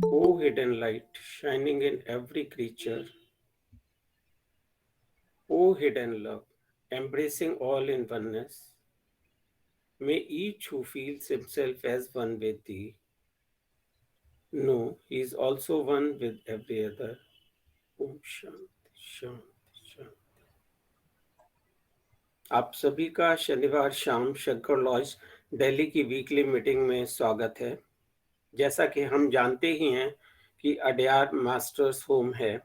O hidden light shining in every creature, O hidden love, embracing all in oneness, may each who feels himself as one with thee know he is also one with every other. Om Shanti Shanti Shanti। आप सभी का शनिवार शाम Shankar laws Delhi की weekly meeting में स्वागत है। जैसा कि हम जानते ही हैं कि अडयार मास्टर्स होम है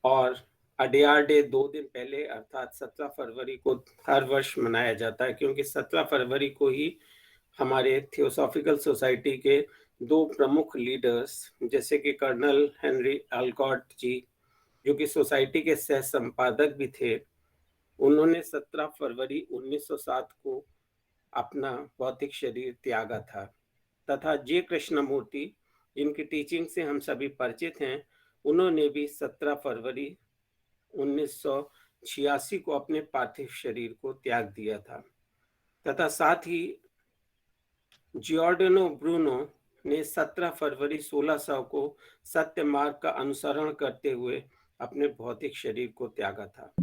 और अडयार डे 2 दिन पहले अर्थात 17 फरवरी को हर वर्ष मनाया जाता है, क्योंकि 17 फरवरी को ही हमारे थियोसॉफिकल सोसाइटी के दो प्रमुख लीडर्स जैसे कि कर्नल हेनरी अल्कॉट जी, जो कि सोसाइटी के सह संपादक भी थे, उन्होंने 17 फरवरी 1907 को अपना भौतिक शरीर त्यागा था। तथा जे कृष्णमूर्ति, जिनकी टीचिंग से हम सभी परिचित हैं, उन्होंने भी 17 फरवरी 1986 को अपने पार्थिव शरीर को त्याग दिया था। तथा साथ ही जियोर्डानो ब्रूनो ने 17 फरवरी 1600 को सत्य मार्ग का अनुसरण करते हुए अपने भौतिक शरीर को त्यागा था।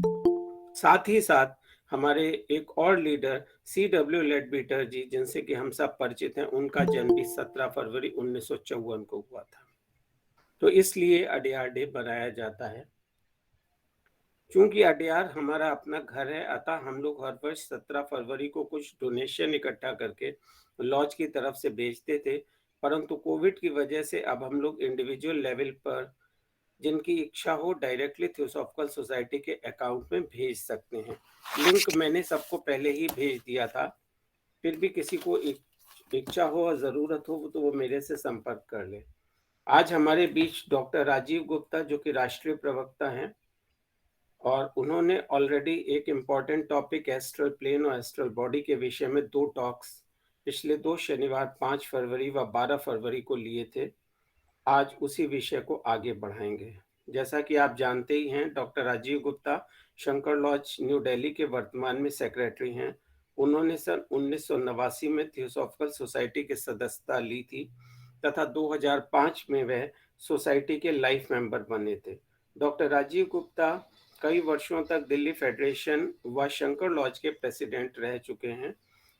साथ ही साथ हमारे एक और लीडर CW लेडबीटर जी, जिनसे कि हम सब परिचित हैं, उनका जन्म भी 17 फरवरी 1954 को हुआ था। तो इसलिए अडयार डे बनाया जाता है। चूंकि अडयार हमारा अपना घर है, अतः हम लोग हर वर्ष 17 फरवरी को कुछ डोनेशन इकट्ठा करके लॉज की तरफ से भेजते थे, परंतु कोविड की वजह से अब हम लोग इंडिविजुअल लेवल पर जिनकी इच्छा हो डायरेक्टली थियोसॉफिकल सोसाइटी के अकाउंट में भेज सकते हैं। लिंक मैंने सबको पहले ही भेज दिया था, फिर भी किसी को इच्छा हो और ज़रूरत हो तो वो मेरे से संपर्क कर ले। आज हमारे बीच डॉक्टर राजीव गुप्ता, जो कि राष्ट्रीय प्रवक्ता हैं, और उन्होंने ऑलरेडी एक इम्पॉर्टेंट टॉपिक एस्ट्रल प्लेन और एस्ट्रल बॉडी के विषय में 2 टॉक्स पिछले 2 शनिवार 5 फरवरी व 12 फरवरी को लिए थे। आज उसी विषय को आगे बढ़ाएंगे। जैसा कि आप जानते ही हैं, डॉक्टर राजीव गुप्ता शंकर लॉज न्यू दिल्ली के वर्तमान में सेक्रेटरी हैं। उन्होंने सन 1989 में थियोसॉफिकल सोसाइटी की सदस्यता ली थी तथा 2005 में वह सोसाइटी के लाइफ मेंबर बने थे। डॉक्टर राजीव गुप्ता कई वर्षों तक दिल्ली फेडरेशन व शंकर लॉज के प्रेसिडेंट रह चुके हैं।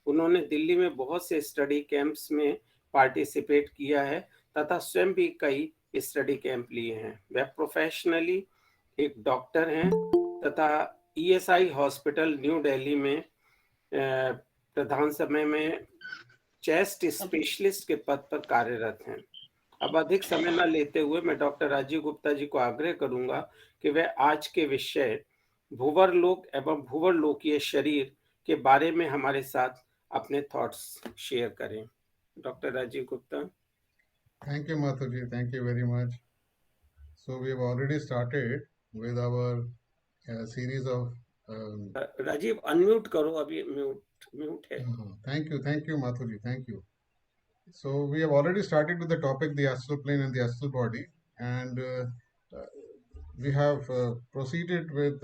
उन्होंने दिल्ली में बहुत से स्टडी कैंप्स में पार्टिसिपेट किया है तथा स्वयं भी कई स्टडी कैंप लिए हैं। वह प्रोफेशनली एक डॉक्टर हैं तथा ESI हॉस्पिटल न्यू दिल्ली में प्रधान समय में चेस्ट स्पेशलिस्ट के पद पर कार्यरत हैं। अब अधिक समय न लेते हुए मैं डॉक्टर राजीव गुप्ता जी को आग्रह करूंगा कि वह आज के विषय भूवरलोक एवं भूवरलोकीय शरीर के बारे में हमारे साथ अपने थॉट्स शेयर करें। Doctor Rajiv Gupta. Thank you, Mathuji. Thank you very much. So we have already started with our series of. Rajiv unmute करो, अभी म्यूट है। Thank you, Mathuji. Thank you. So we have already started with the topic the astral plane and the astral body, and we have proceeded with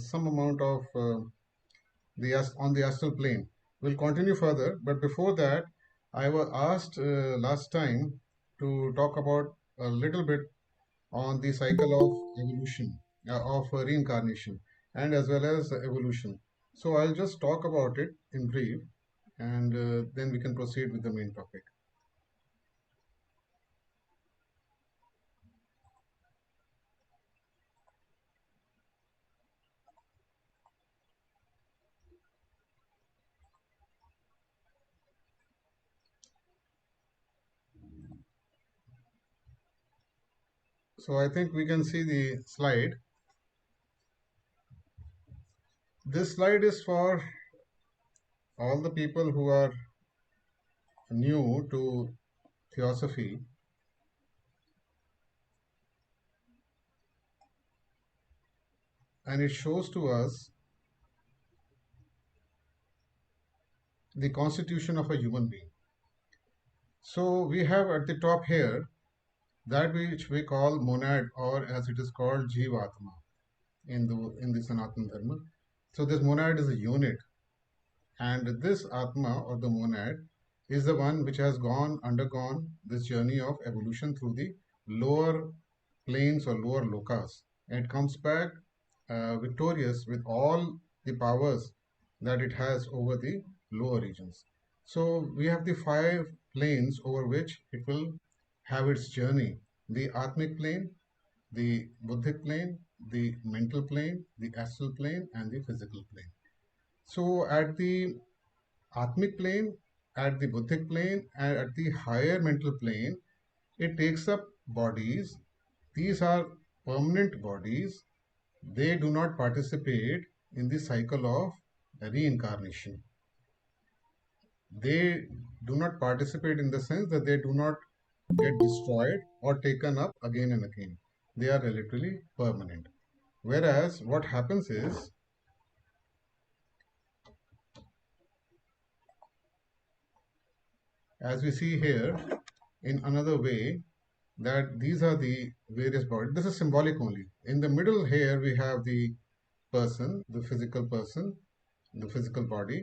some amount of on the astral plane. We'll continue further, but before that, I was asked last time to talk about a little bit on the cycle of evolution, of reincarnation, and as well as evolution. So I'll just talk about it in brief, and then we can proceed with the main topic. So I think we can see the slide. This slide is for all the people who are new to theosophy. And it shows to us the constitution of a human being. So we have at the top here that which we call monad, or as it is called Jivatma in the Sanatana Dharma. So this monad is a unit, and this Atma or the monad is the one which has undergone this journey of evolution through the lower planes or lower lokas, and it comes back victorious with all the powers that it has over the lower regions. So we have the five planes over which it will have its journey: the Atmic plane, the Buddhic plane, the mental plane, the astral plane, and the physical plane. So at the Atmic plane, at the Buddhic plane, and at the higher mental plane, it takes up bodies. These are permanent bodies. They do not participate in the cycle of reincarnation. They do not participate in the sense that they do not get destroyed or taken up again and again. They are relatively permanent. Whereas what happens is, as we see here in another way, that these are the various bodies. This is symbolic only. In the middle here, we have the person, the physical body.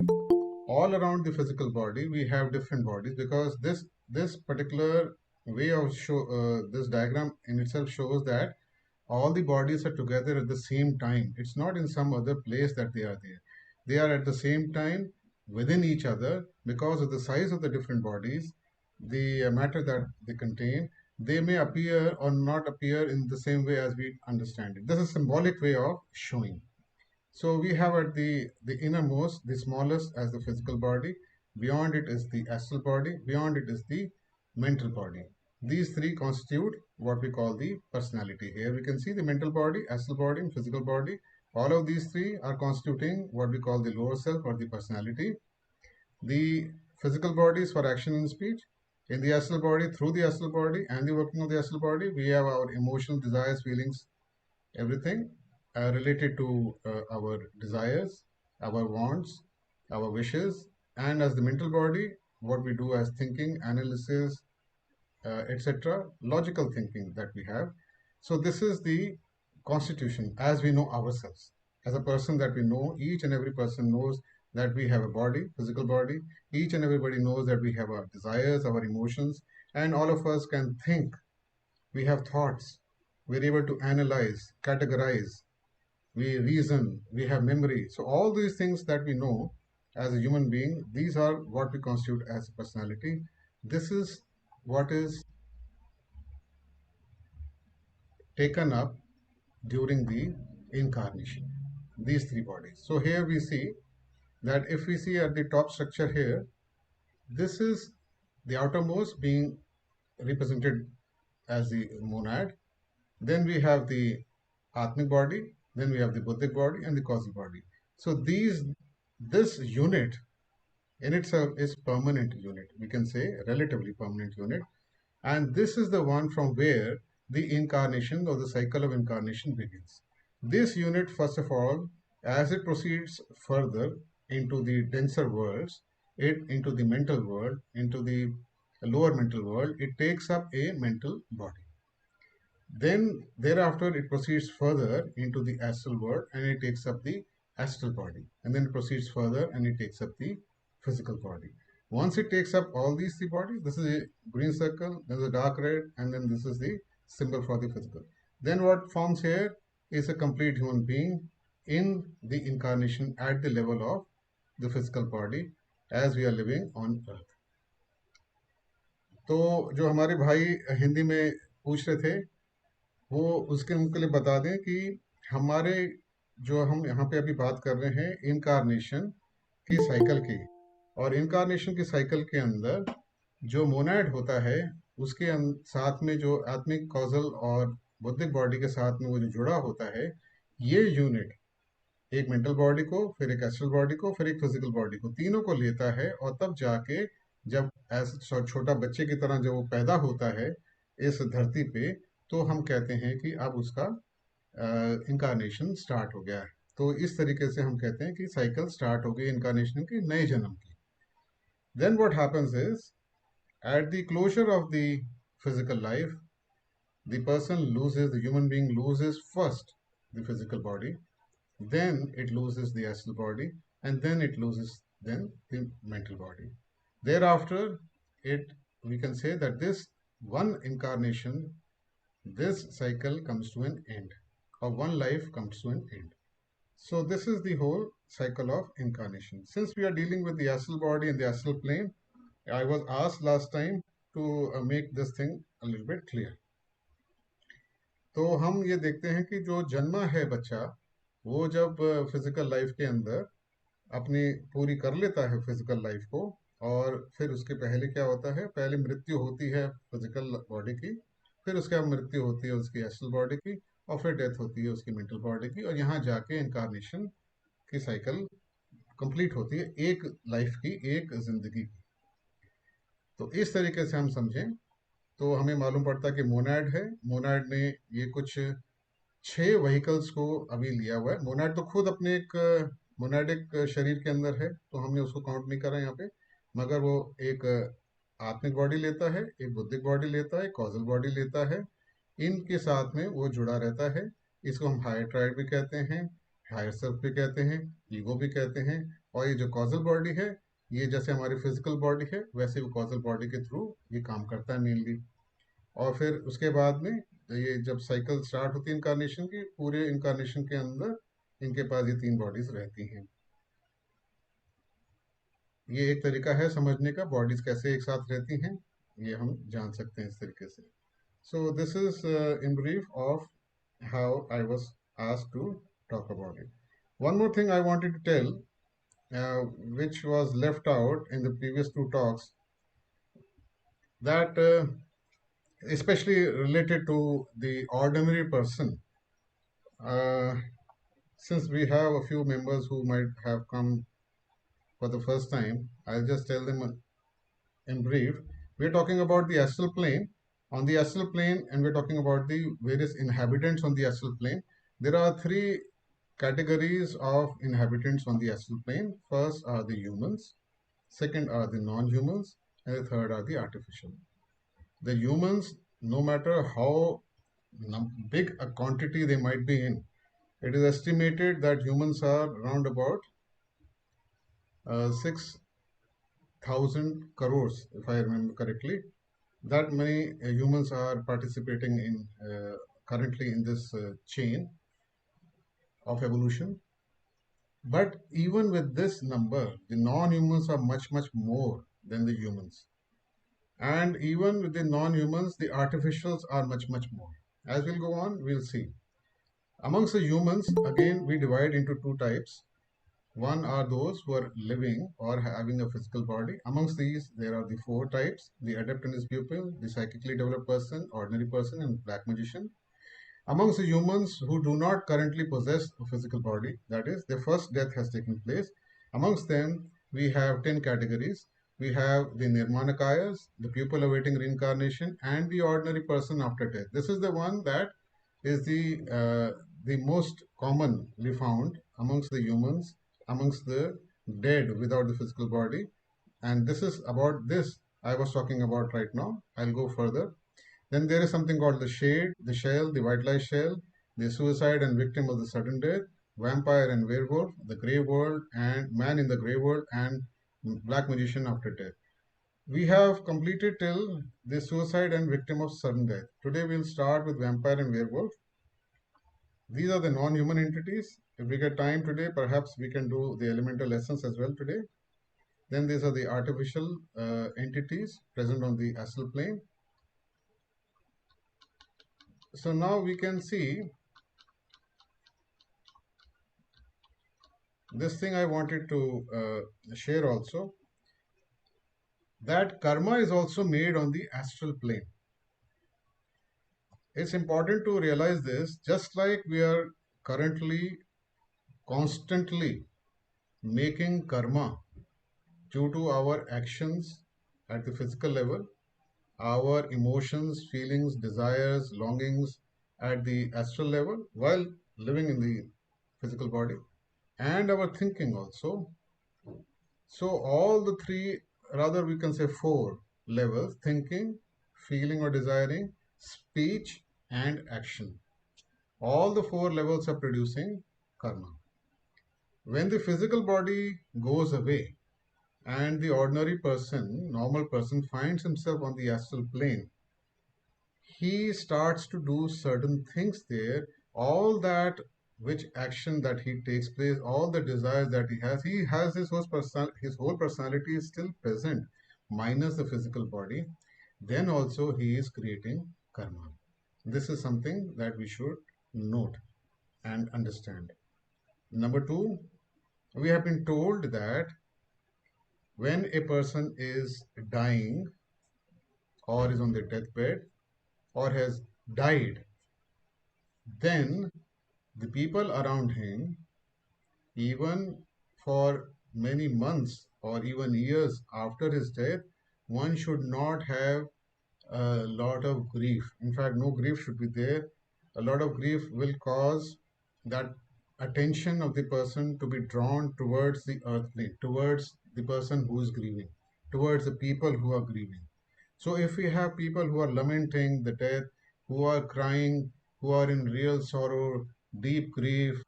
All around the physical body, we have different bodies, because this particular way of this diagram in itself shows that all the bodies are together at the same time. It's not in some other place that they are there. They are at the same time within each other, because of the size of the different bodies, the matter that they contain. They may appear or not appear in the same way as we understand it. This is a symbolic way of showing. So we have at the innermost, the smallest, as the physical body. Beyond it is the astral body. Beyond it is the mental body. These three constitute what we call the personality. Here we can see the mental body, astral body, and physical body. All of these three are constituting what we call the lower self or the personality. The physical body is for action and speech. In the astral body, through the astral body and the working of the astral body, we have our emotional desires, feelings, everything related to our desires, our wants, our wishes, and as the mental body, what we do as thinking, analysis, etc., logical thinking that we have. So this is the constitution as we know ourselves. As a person that we know, each and every person knows that we have a body, physical body. Each and everybody knows that we have our desires, our emotions, and all of us can think. We have thoughts. We're able to analyze, categorize, we reason, we have memory. So all these things that we know as a human being, these are what we constitute as a personality. This is what is taken up during the incarnation, these three bodies. So here we see that if we see at the top structure here, this is the outermost being represented as the monad. Then we have the Atmic body, then we have the Buddhic body and the causal body. So this unit in itself is permanent unit. We can say relatively permanent unit. And this is the one from where the incarnation or the cycle of incarnation begins. This unit, first of all, as it proceeds further into the denser worlds, into the mental world, into the lower mental world, it takes up a mental body. Then thereafter it proceeds further into the astral world and it takes up the astral body. And then it proceeds further and it takes up the physical body. Once it takes up all these three bodies, this is a green circle, then the dark red, and then this is the symbol for the physical. Then what forms here is a complete human being in the incarnation at the level of the physical body as we are living on earth. तो जो हमारे भाई हिंदी में पूछ रहे थे, वो उसके उनके लिए बता दें कि हमारे जो हम यहाँ पे अभी बात कर रहे हैं इनकारनेशन की साइकिल की, और इनकारनेशन की साइकिल के अंदर जो मोनाड होता है उसके साथ में जो आत्मिक कॉजल और बुद्धिक बॉडी के साथ में वो जो जुड़ा होता है, ये यूनिट एक मेंटल बॉडी को, फिर एक एस्ट्रल बॉडी को, फिर एक फिजिकल बॉडी को, तीनों को लेता है, और तब जाके जब ऐसा छोटा बच्चे की तरह जब वो पैदा होता है इस धरती पे, तो हम कहते हैं कि अब उसका इनकारनेशन स्टार्ट हो गया है। तो इस तरीके से हम कहते हैं कि साइकिल स्टार्ट हो गई इनकारनेशन की, नए जन्म की। Then what happens is at the closure of the physical life, the person loses, the human being loses first the physical body, then it loses the astral body, and then it loses then the mental body. Thereafter, it we can say that this one incarnation, this cycle comes to an end, or one life comes to an end. So this is the whole cycle of incarnation. Since we are dealing with the astral body and the astral plane, I was asked last time to make this thing a little bit clear. तो हम ये देखते हैं कि जो जन्मा है बच्चा, वो जब फिजिकल लाइफ के अंदर अपनी पूरी कर लेता है फिजिकल लाइफ को, और फिर उसके पहले क्या होता है, पहले मृत्यु होती है फिजिकल बॉडी की, फिर उसके बाद मृत्यु होती है उसकी एस्ट्रल बॉडी की, और फिर डेथ होती है उसकी मेंटल बॉडी की, और यहाँ जाके इनकारनेशन की साइकिल कंप्लीट होती है एक लाइफ की, एक जिंदगी की। तो इस तरीके से हम समझें तो हमें मालूम पड़ता है कि मोनाड है, मोनाड ने ये कुछ 6 व्हीकल्स को अभी लिया हुआ है। मोनाड तो खुद अपने एक मोनाडिक शरीर के अंदर है, तो हमने उसको काउंट नहीं करा यहाँ पे, मगर वो एक आत्मिक बॉडी लेता है, एक बुद्धिक बॉडी लेता है, कॉजल बॉडी लेता है, इनके साथ में वो जुड़ा रहता है। इसको हम हायर ट्राइड भी कहते हैं, हायर सेल्फ भी कहते हैं, ईगो भी कहते हैं। और ये जो कॉजल बॉडी है, ये जैसे हमारी फिजिकल बॉडी है, वैसे वो कॉजल बॉडी के थ्रू ये काम करता है मेनली। और फिर उसके बाद में ये जब साइकिल स्टार्ट होती है इनकारनेशन की, पूरे इनकारनेशन के अंदर इनके पास ये 3 बॉडीज रहती हैं। ये एक तरीका है समझने का, बॉडीज कैसे एक साथ रहती हैं, ये हम जान सकते हैं इस तरीके से। So this is in brief of how I was asked to talk about it. One more thing I wanted to tell, which was left out in the previous 2 talks, that especially related to the ordinary person. Uh, since we have a few members who might have come for the first time, I'll just tell them in brief. We're talking about the astral plane. On the astral plane, and we're talking about the various inhabitants on the astral plane. There are 3 categories of inhabitants on the astral plane. First are the humans, second are the non-humans, and the third are the artificial. The humans, no matter how big a quantity they might be in, it is estimated that humans are around about 6,000 crores, if I remember correctly. That many humans are participating in currently in this chain of evolution. But even with this number, the non-humans are much, much more than the humans. And even with the non-humans, the artificials are much, much more. As we'll go on, we'll see. Amongst the humans, again, we divide into 2 types. One are those who are living or having a physical body. Amongst these, there are the 4 types: the adept and his pupil, the psychically developed person, ordinary person, and black magician. Amongst the humans who do not currently possess a physical body, that is, their first death has taken place, amongst them we have 10 categories. We have the Nirmanakayas, the pupil awaiting reincarnation, and the ordinary person after death. This is the one that is the most commonly found amongst the humans, amongst the dead without the physical body. And this is about this I was talking about right now. I'll go further. Then there is something called the shade, the shell, the white light shell, the suicide and victim of the sudden death, vampire and werewolf, the grey world, and man in the grey world, and black magician after death. We have completed till the suicide and victim of sudden death. Today we'll start with vampire and werewolf. These are the non-human entities. If we get time today, perhaps we can do the elemental essence as well today. Then these are the artificial entities present on the astral plane. So now we can see this thing I wanted to share also, that karma is also made on the astral plane. It's important to realize this, just like we are currently constantly making karma due to our actions at the physical level, our emotions, feelings, desires, longings at the astral level while living in the physical body, and our thinking also. So all the 3, rather we can say 4 levels: thinking, feeling or desiring, speech, and action. All the 4 levels are producing karma. When the physical body goes away and the ordinary person, normal person, finds himself on the astral plane, he starts to do certain things there. All that which action that he takes place, all the desires that he has his whole personality is still present, minus the physical body. Then also he is creating karma. This is something that we should note and understand. Number two, we have been told that when a person is dying or is on the deathbed or has died, then the people around him, even for many months or even years after his death, one should not have a lot of grief. In fact, no grief should be there. A lot of grief will cause that attention of the person to be drawn towards the earth plane, towards the person who is grieving, towards the people who are grieving. So, if we have people who are lamenting the death, who are crying, who are in real sorrow, deep grief,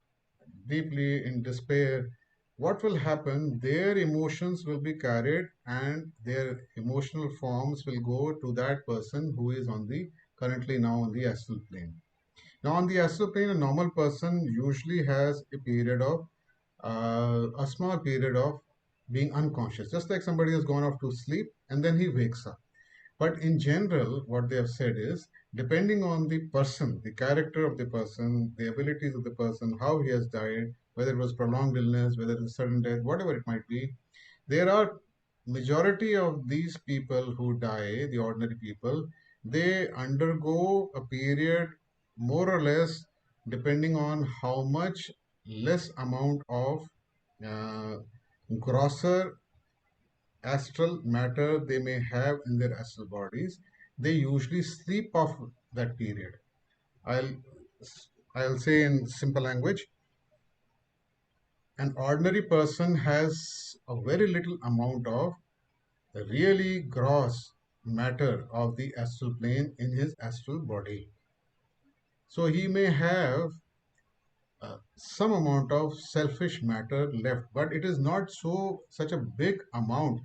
deeply in despair, what will happen? Their emotions will be carried and their emotional forms will go to that person who is on the currently now on the astral plane. Now, on the astral plane, a normal person usually has a period of a small period of being unconscious, just like somebody has gone off to sleep and then he wakes up. But in general, what they have said is depending on the person, the character of the person, the abilities of the person, how he has died, whether it was prolonged illness, whether it was sudden death, whatever it might be, there are majority of these people who die, the ordinary people, they undergo a period more or less depending on how much less amount of uh, grosser astral matter they may have in their astral bodies. They usually sleep off that period. I'll I'll say in simple language, an ordinary person has a very little amount of really gross matter of the astral plane in his astral body. So he may have some amount of selfish matter left, but it is not such a big amount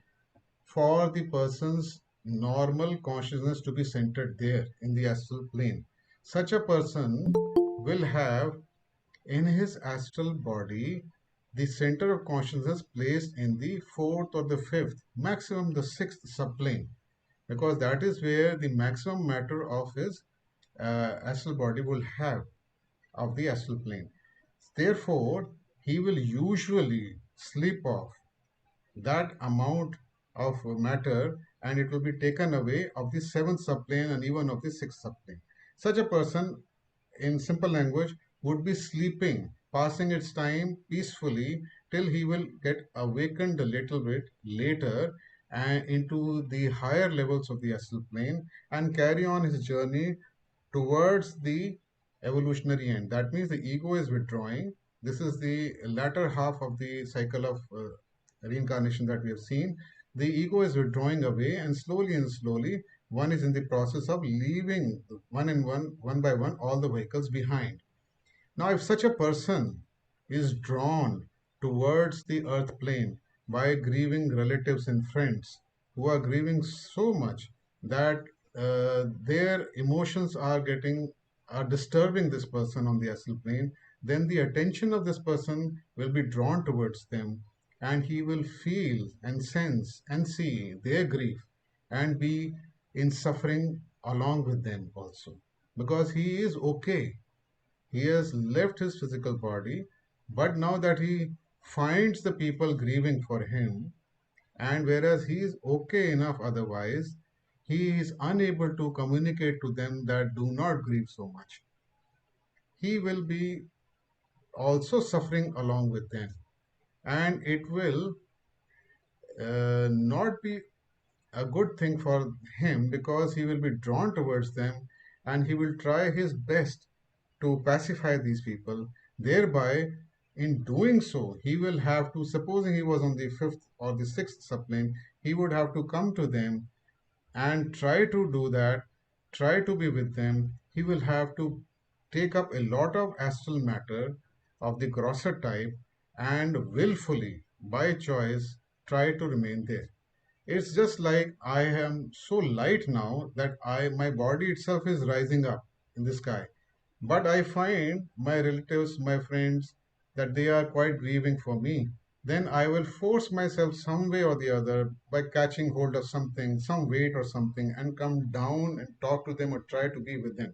for the person's normal consciousness to be centered there in the astral plane. Such a person will have in his astral body the center of consciousness placed in the fourth or the fifth, maximum the sixth subplane, because that is where the maximum matter of his astral body will have of the astral plane. Therefore, he will usually sleep off that amount of matter and it will be taken away of the seventh subplane and even of the sixth subplane. Such a person, in simple language, would be sleeping, passing its time peacefully till he will get awakened a little bit later into the higher levels of the astral plane and carry on his journey towards the evolutionary end. That means the ego is withdrawing. This is the latter half of the cycle of reincarnation that we have seen. The ego is withdrawing away, and slowly, one is in the process of leaving one by one, all the vehicles behind. Now, if such a person is drawn towards the earth plane by grieving relatives and friends who are grieving so much that their emotions are disturbing this person on the astral plane, then the attention of this person will be drawn towards them, and he will feel and sense and see their grief and be in suffering along with them also, because he is okay, he has left his physical body, but now that he finds the people grieving for him, and whereas he is okay enough otherwise, he is unable to communicate to them that do not grieve so much. He will be also suffering along with them, and it will not be a good thing for him because he will be drawn towards them and he will try his best to pacify these people. Thereby, in doing so, he will have to, supposing he was on the fifth or the sixth subplane, he would have to come to them and try to do that, try to be with them. He will have to take up a lot of astral matter of the grosser type and willfully, by choice, try to remain there. It's just like I am so light now that my body itself is rising up in the sky. But I find my relatives, my friends, that they are quite grieving for me. Then I will force myself some way or the other by catching hold of something, some weight or something, and come down and talk to them or try to be with them.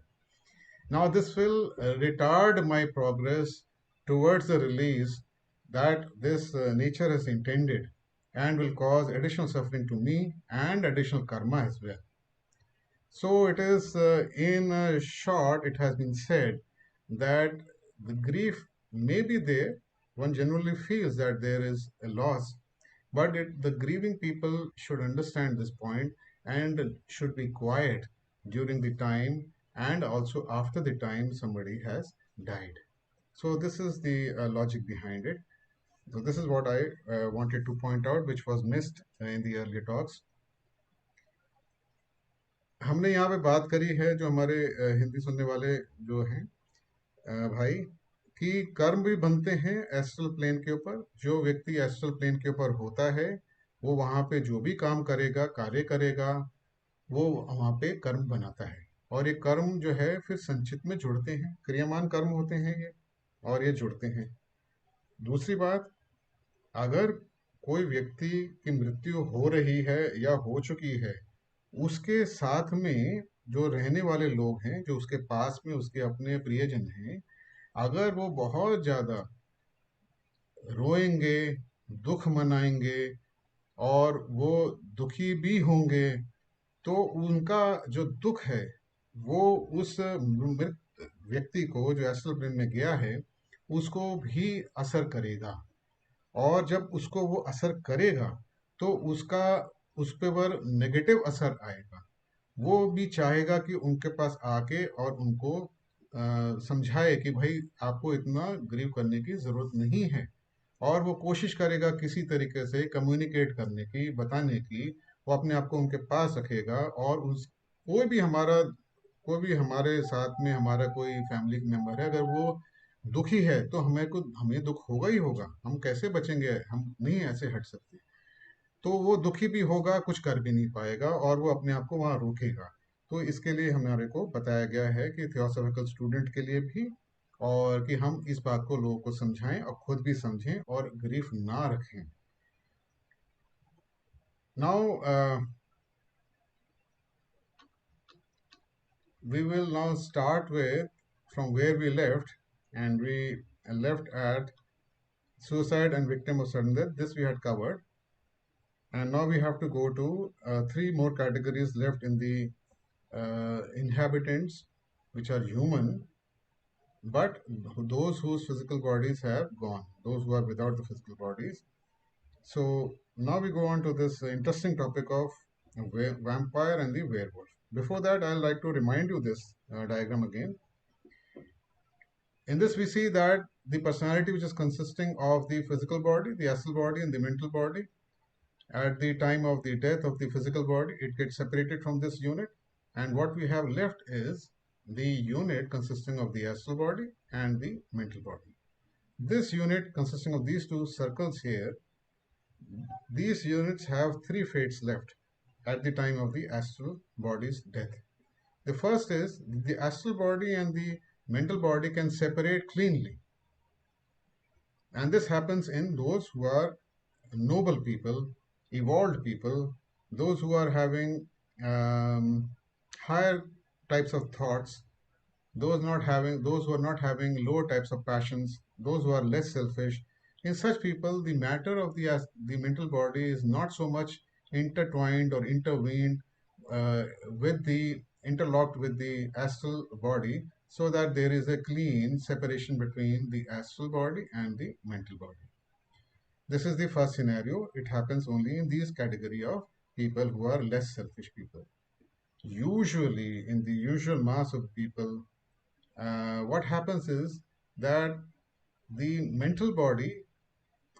Now, this will retard my progress towards the release that this nature has intended, and will cause additional suffering to me and additional karma as well. So, it is in short, it has been said that the grief may be there. One generally feels that there is a loss, but the grieving people should understand this point and should be quiet during the time and also after the time somebody has died. So, this is the logic behind it. So, this is what I wanted to point out, which was missed in the earlier talks. हमने यहाँ पे बात करी है जो हमारे हिंदी सुनने वाले जो हैं भाई कि कर्म भी बनते हैं एस्ट्रल प्लेन के ऊपर. जो व्यक्ति एस्ट्रल प्लेन के ऊपर होता है वो वहाँ पे जो भी काम करेगा, कार्य करेगा, वो वहाँ पे कर्म बनाता है. और ये कर्म जो है फिर संचित में जुड़ते हैं, क्रियामान कर्म होते हैं ये, और ये जुड़ते हैं. दूसरी बात, अगर कोई व्यक्ति की मृत्यु हो रही है या हो चुकी है, उसके साथ में जो रहने वाले लोग हैं, जो उसके पास में उसके अपने प्रियजन हैं, अगर वो बहुत ज़्यादा रोएंगे, दुख मनाएंगे और वो दुखी भी होंगे, तो उनका जो दुख है वो उस मृत व्यक्ति को जो एस्ट्रल प्लेन में गया है उसको भी असर करेगा. और जब उसको वो असर करेगा तो उसका उस पर नेगेटिव असर आएगा. वो भी चाहेगा कि उनके पास आके और उनको समझाए कि भाई आपको इतना ग्रीव करने की ज़रूरत नहीं है, और वो कोशिश करेगा किसी तरीके से कम्युनिकेट करने की, बताने की. वो अपने आप को उनके पास रखेगा, और उस कोई भी हमारे साथ में हमारा कोई फैमिली मेम्बर है, अगर वो दुखी है तो हमें दुख होगा ही होगा. हम कैसे बचेंगे, हम नहीं ऐसे हट सकते. तो वो दुखी भी होगा, कुछ कर भी नहीं पाएगा, और वो अपने आप को वहाँ रोकेगा. तो इसके लिए हमारे को बताया गया है कि थियोसॉफिकल स्टूडेंट के लिए भी, और कि हम इस बात को लोगों को समझाएं और खुद भी समझें और ग्रीफ ना रखें. Now we will now start with from where we left, and we left at suicide and victim of sudden death. This we had covered, and now we have to go to three more categories left in the inhabitants, which are human, but those whose physical bodies have gone, those who are without the physical bodies. So now we go on to this interesting topic of vampire and the werewolf. Before that, I'd like to remind you this diagram again. In this, we see that the personality, which is consisting of the physical body, the astral body, and the mental body, at the time of the death of the physical body, it gets separated from this unit. And what we have left is the unit consisting of the astral body and the mental body. This unit consisting of these two circles here, these units have three fates left at the time of the astral body's death. The first is the astral body and the mental body can separate cleanly. And this happens in those who are noble people, evolved people, those who are having higher types of thoughts, those who are not having lower types of passions, those who are less selfish. In such people, the matter of the mental body is not so much intertwined or intervened with the interlocked with the astral body, so that there is a clean separation between the astral body and the mental body. This is the first scenario. It happens only in these category of people who are less selfish people. Usually, in the usual mass of people, what happens is that the mental body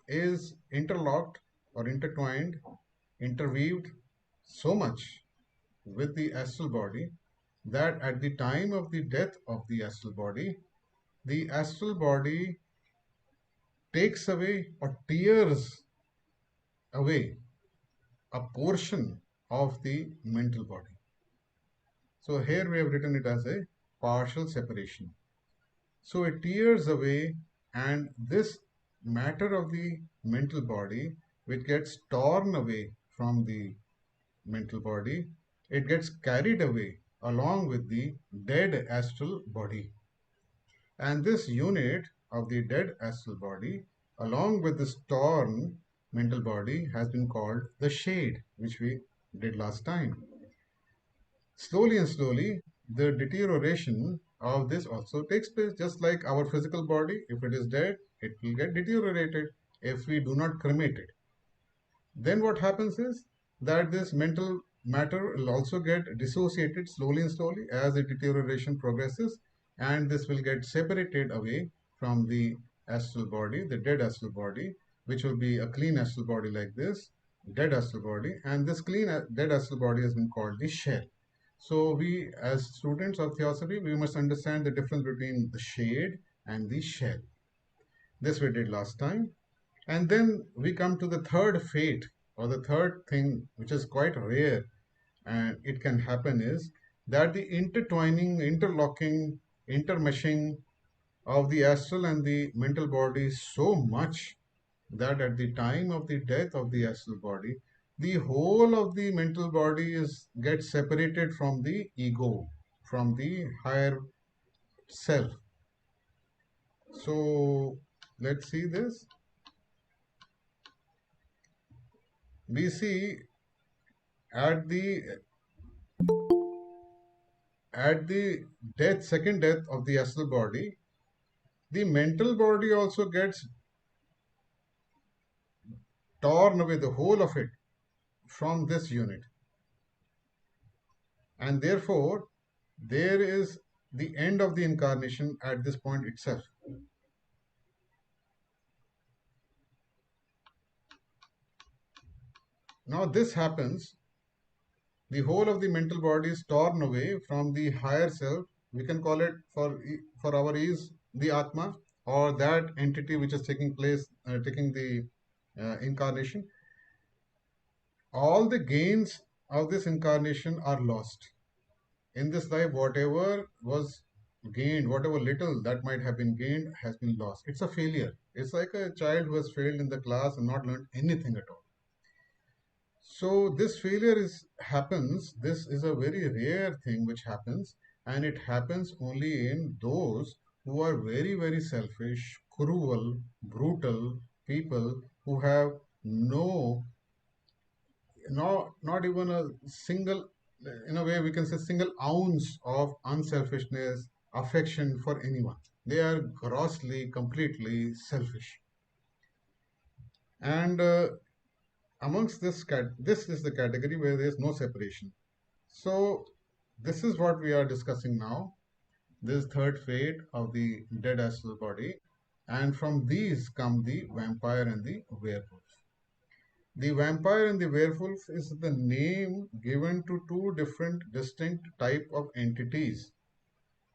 is interlocked or intertwined, interweaved so much with the astral body that at the time of the death of the astral body takes away or tears away a portion of the mental body. So here we have written it as a partial separation. So it tears away, and this matter of the mental body, which gets torn away from the mental body, it gets carried away along with the dead astral body. And this unit of the dead astral body, along with this torn mental body, has been called the shade, which we did last time. Slowly and slowly, the deterioration of this also takes place, just like our physical body. If it is dead, it will get deteriorated if we do not cremate it. Then what happens is that this mental matter will also get dissociated slowly and slowly as the deterioration progresses, and this will get separated away from the astral body, the dead astral body, which will be a clean astral body like this, dead astral body, and this clean dead astral body has been called the shell. So we, as students of theosophy, we must understand the difference between the shade and the shell. This we did last time. And then we come to the third fate, or the third thing, which is quite rare and it can happen, is that the intertwining, interlocking, intermeshing of the astral and the mental body is so much that at the time of the death of the astral body, the whole of the mental body is gets separated from the ego, from the higher self. So let's see this. We see at the at the death, second death of the astral body, the mental body also gets torn away, the whole of it, from this unit. And therefore, there is the end of the incarnation at this point itself. Now, this happens, the whole of the mental body is torn away from the higher self. We can call it, for our ease, the Atma, or that entity which is taking place, taking the incarnation. All the gains of this incarnation are lost. In this life, whatever was gained, whatever little that might have been gained, has been lost. It's a failure. It's like a child who has failed in the class and not learned anything at all. So this failure happens. This is a very rare thing which happens, and it happens only in those who are very, very selfish, cruel, brutal people who have no, not even a single, in a way we can say, single ounce of unselfishness, affection for anyone. They are grossly, completely selfish. And amongst this is the category where there is no separation. So this is what we are discussing now, this third fate of the dead astral body, and from these come the vampire and the werewolf. The vampire and the werewolf is the name given to two different distinct type of entities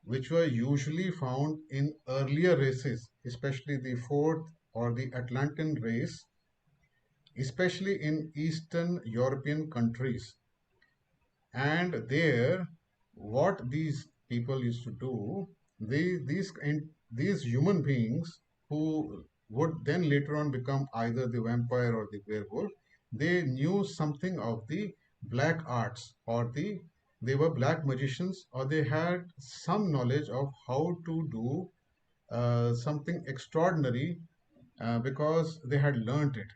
which were usually found in earlier races, especially the fourth or the Atlantean race, especially in Eastern European countries. And there, what these people used to do, these human beings who would then later on become either the vampire or the werewolf, they knew something of the black arts, or they were black magicians, or they had some knowledge of how to do something extraordinary because they had learnt it.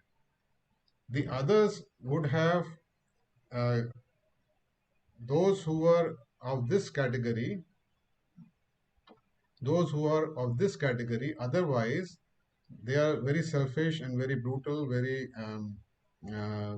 The others would have, uh, those who were of this category, otherwise they are very selfish and very brutal, very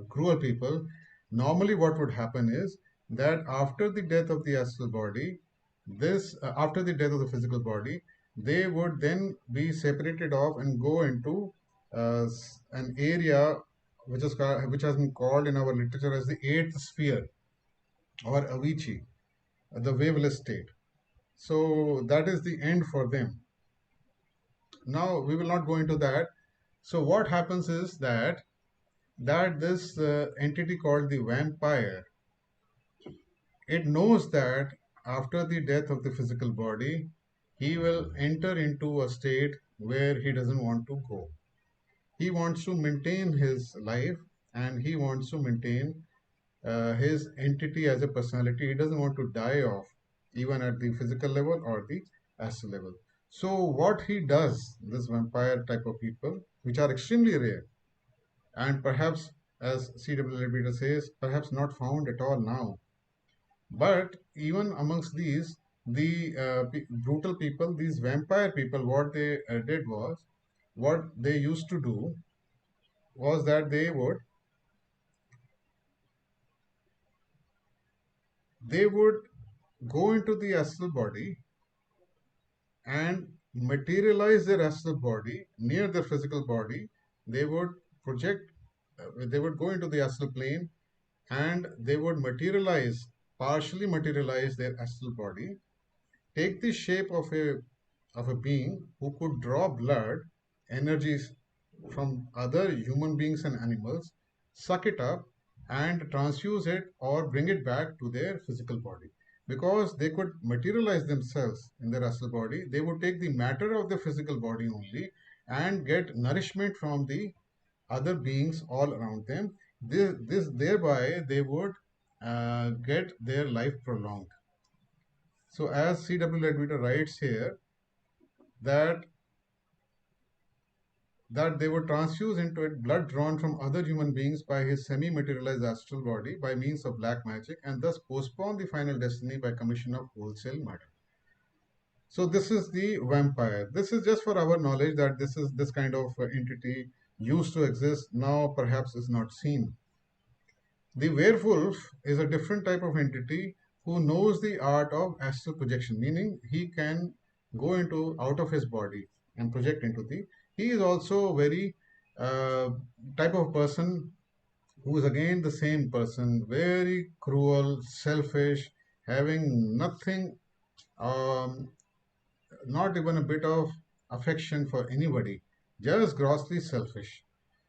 cruel people. Normally what would happen is that after the death of the astral body, this after the death of the physical body, they would then be separated off and go into an area which has been called in our literature as the eighth sphere, or Avicii, the waveless state. So that is the end for them. Now we will not go into that. So what happens is that that this entity called the vampire, it knows that after the death of the physical body, he will enter into a state where he doesn't want to go. He wants to maintain his life, and he wants to maintain his entity as a personality. He doesn't want to die off, even at the physical level or the astral level. So, what he does, this vampire type of people, which are extremely rare, and perhaps, as C.W. Leadbeater says, perhaps not found at all now. But even amongst these, the brutal people, these vampire people, what they did was, what they used to do was that they would go into the astral body and materialize their astral body near their physical body. They would project, they would go into the astral plane, and they would materialize, partially materialize their astral body, take the shape of a being who could draw blood, energies from other human beings and animals, suck it up and transfuse it or bring it back to their physical body. Because they could materialize themselves in their astral body, they would take the matter of the physical body only and get nourishment from the other beings all around them. This thereby they would get their life prolonged. So, as C.W. Leadbeater writes here, that they would transfuse into it blood drawn from other human beings by his semi-materialized astral body by means of black magic, and thus postpone the final destiny by commission of wholesale murder. So this is the vampire. This is just for our knowledge that this kind of entity used to exist, now perhaps is not seen. The werewolf is a different type of entity who knows the art of astral projection, meaning he can go into out of his body and project into the. He is also very type of person who is again the same person, very cruel, selfish, having nothing, um, not even a bit of affection for anybody, just grossly selfish.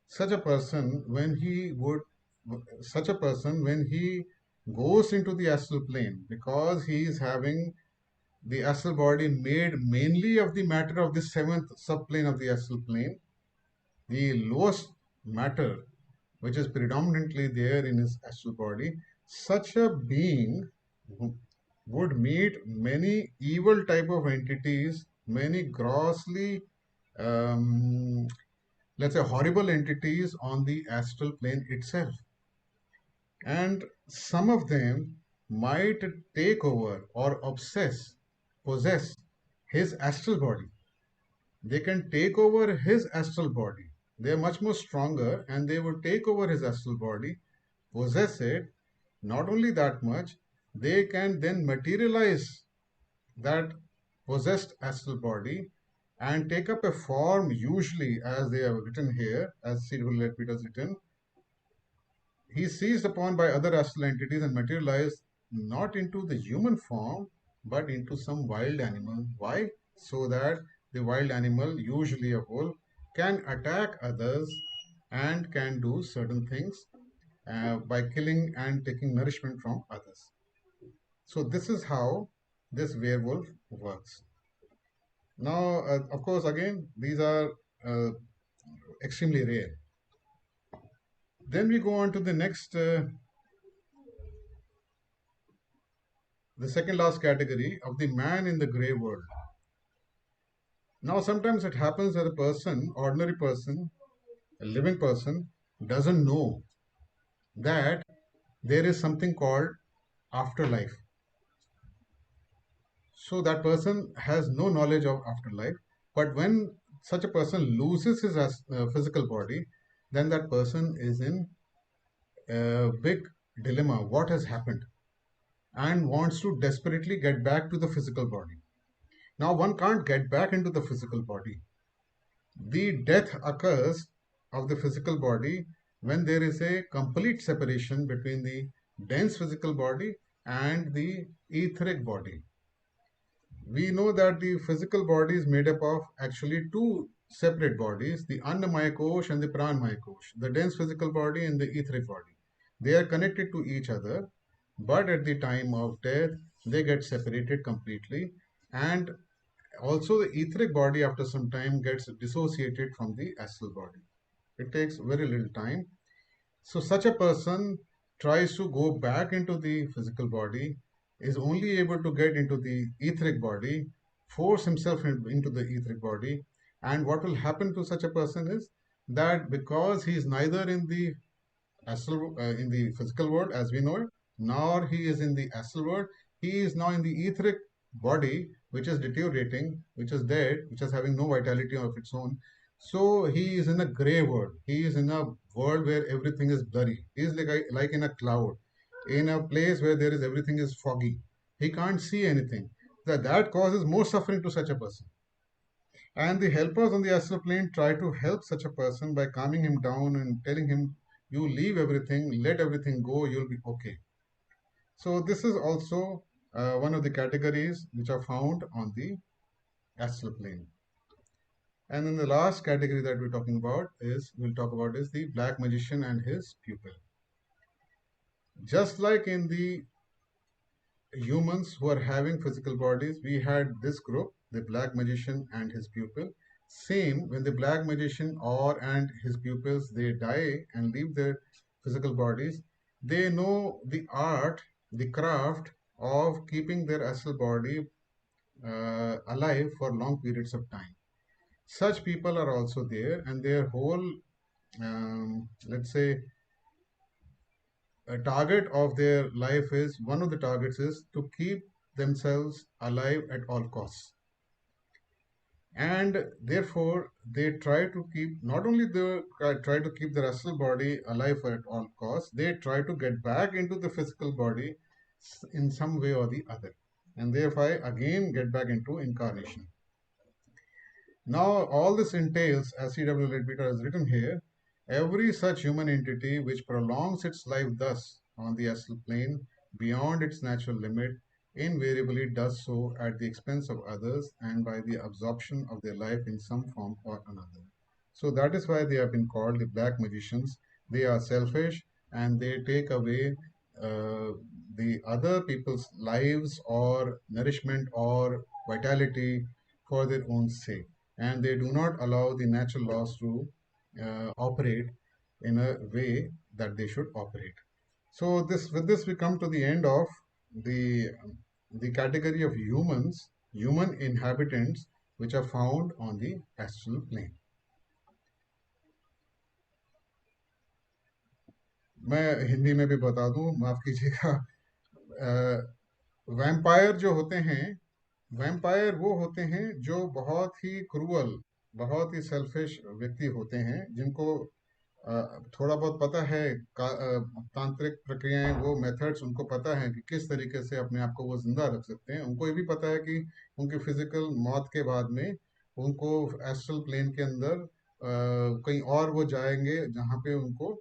Such a person, when he would, such a person, when he goes into the astral plane, because he is having the astral body made mainly of the matter of the seventh subplane of the astral plane, the lowest matter, which is predominantly there in his astral body, such a being would meet many evil type of entities, many grossly, um, let's say, horrible entities on the astral plane itself. And some of them might take over or possess his astral body. They can take over his astral body. They are much more stronger, and they will take over his astral body, possess it. Not only that much, they can then materialize that possessed astral body and take up a form, usually as they have written here, as C.W. Leadbeater has written. He is seized upon by other astral entities and materialized not into the human form but into some wild animal. Why? So that the wild animal, usually a wolf, can attack others and can do certain things by killing and taking nourishment from others. So, this is how this werewolf works. Now, of course, again, these are uh, extremely rare. Then we go on to the next, the second last category of the man in the gray world. Now, sometimes it happens that a person, ordinary person, a living person, doesn't know that there is something called afterlife. So that person has no knowledge of afterlife. But when such a person loses his physical body, then that person is in a big dilemma. What has happened? And wants to desperately get back to the physical body. Now, one can't get back into the physical body. The death occurs of the physical body when there is a complete separation between the dense physical body and the etheric body. We know that the physical body is made up of actually two separate bodies, the Annamaya Kosh and the Pranmaya Kosh, the dense physical body and the etheric body. They are connected to each other, but at the time of death, they get separated completely. And also, the etheric body, after some time, gets dissociated from the astral body. It takes very little time. So, such a person tries to go back into the physical body, is only able to get into the etheric body, force himself into the etheric body. And what will happen to such a person is that because he is neither in the astral, in the physical world as we know it, nor he is in the astral world, he is now in the etheric body, which is deteriorating, which is dead, which is having no vitality of its own. So he is in a gray world. He is in a world where everything is blurry. He is like in a cloud, in a place where there is everything is foggy. He can't see anything. That causes more suffering to such a person. And the helpers on the astral plane try to help such a person by calming him down and telling him, you leave everything, let everything go, you'll be okay. So, this is also one of the categories which are found on the astral plane. And then the last category that we'll talk about is the black magician and his pupil. Just like in the humans who are having physical bodies, we had this group, the black magician and his pupil. Same, when the black magician or and his pupils they die and leave their physical bodies, they know the art, the craft of keeping their astral body alive for long periods of time. Such people are also there, and their whole, let's say, a target of their life is one of the targets is to keep themselves alive at all costs, and therefore they try to keep not only the try to keep the astral body alive at all costs, they try to get back into the physical body in some way or the other, and therefore again get back into incarnation. Now, all this entails, as C.W. Leadbeater has written here, every such human entity which prolongs its life thus on the astral plane beyond its natural limit invariably does so at the expense of others and by the absorption of their life in some form or another. So that is why they have been called the black magicians. They are selfish and they take away the other people's lives or nourishment or vitality for their own sake, and they do not allow the natural laws to operate in a way that they should operate. So this with this we come to the end of the the category of humans, human inhabitants, which are found on the astral plane. मैं हिंदी में भी बता दूं, माफ कीजिएगा। Vampire जो होते हैं, वैम्पायर वो होते हैं जो बहुत ही क्रूअल, बहुत ही सेल्फिश व्यक्ति होते हैं, जिनको थोड़ा बहुत पता है तांत्रिक प्रक्रियाएं, वो मेथड्स उनको पता है कि किस तरीके से अपने आप को वो जिंदा रख सकते हैं। उनको ये भी पता है कि उनकी फिजिकल मौत के बाद में उनको एस्ट्रल प्लेन के अंदर कहीं और वो जाएंगे जहाँ पे उनको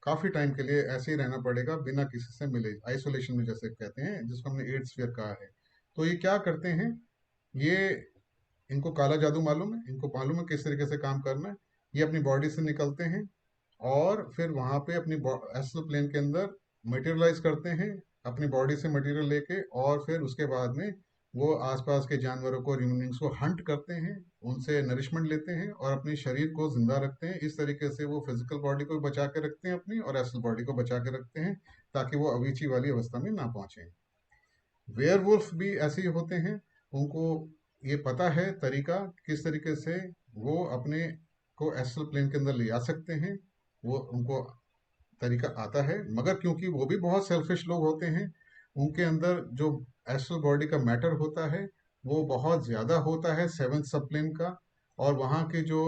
काफ़ी टाइम के लिए ऐसे ही रहना पड़ेगा बिना किसी से मिले, आइसोलेशन में जैसे कहते हैं, जिसको हमने एट स्फीयर कहा है। तो ये क्या करते हैं, ये इनको काला जादू मालूम है, इनको मालूम है किस तरीके से काम करना है। ये अपनी बॉडी से निकलते हैं और फिर वहाँ पे अपनी एस्ट्रल प्लेन के अंदर मटेरियलाइज करते हैं अपनी बॉडी से मटेरियल लेके, और फिर उसके बाद में वो आसपास के जानवरों को, रिमेनिंग्स को हंट करते हैं, उनसे नरिशमेंट लेते हैं और अपने शरीर को जिंदा रखते हैं। इस तरीके से वो फिजिकल बॉडी को बचा के रखते हैं अपनी, और एस्ट्रल बॉडी को बचा के रखते हैं ताकि वो अवीची वाली अवस्था में ना पहुंचे। वेयरवुल्फ भी ऐसे ही होते हैं, उनको ये पता है तरीका किस तरीके से वो अपने को एस्ट्रल प्लेन के अंदर ले आ सकते हैं, वो उनको तरीका आता है। मगर क्योंकि वो भी बहुत सेल्फिश लोग होते हैं, उनके अंदर जो एस्ट्रल बॉडी का मैटर होता है वो बहुत ज़्यादा होता है सेवंथ सब प्लेन का, और वहाँ के जो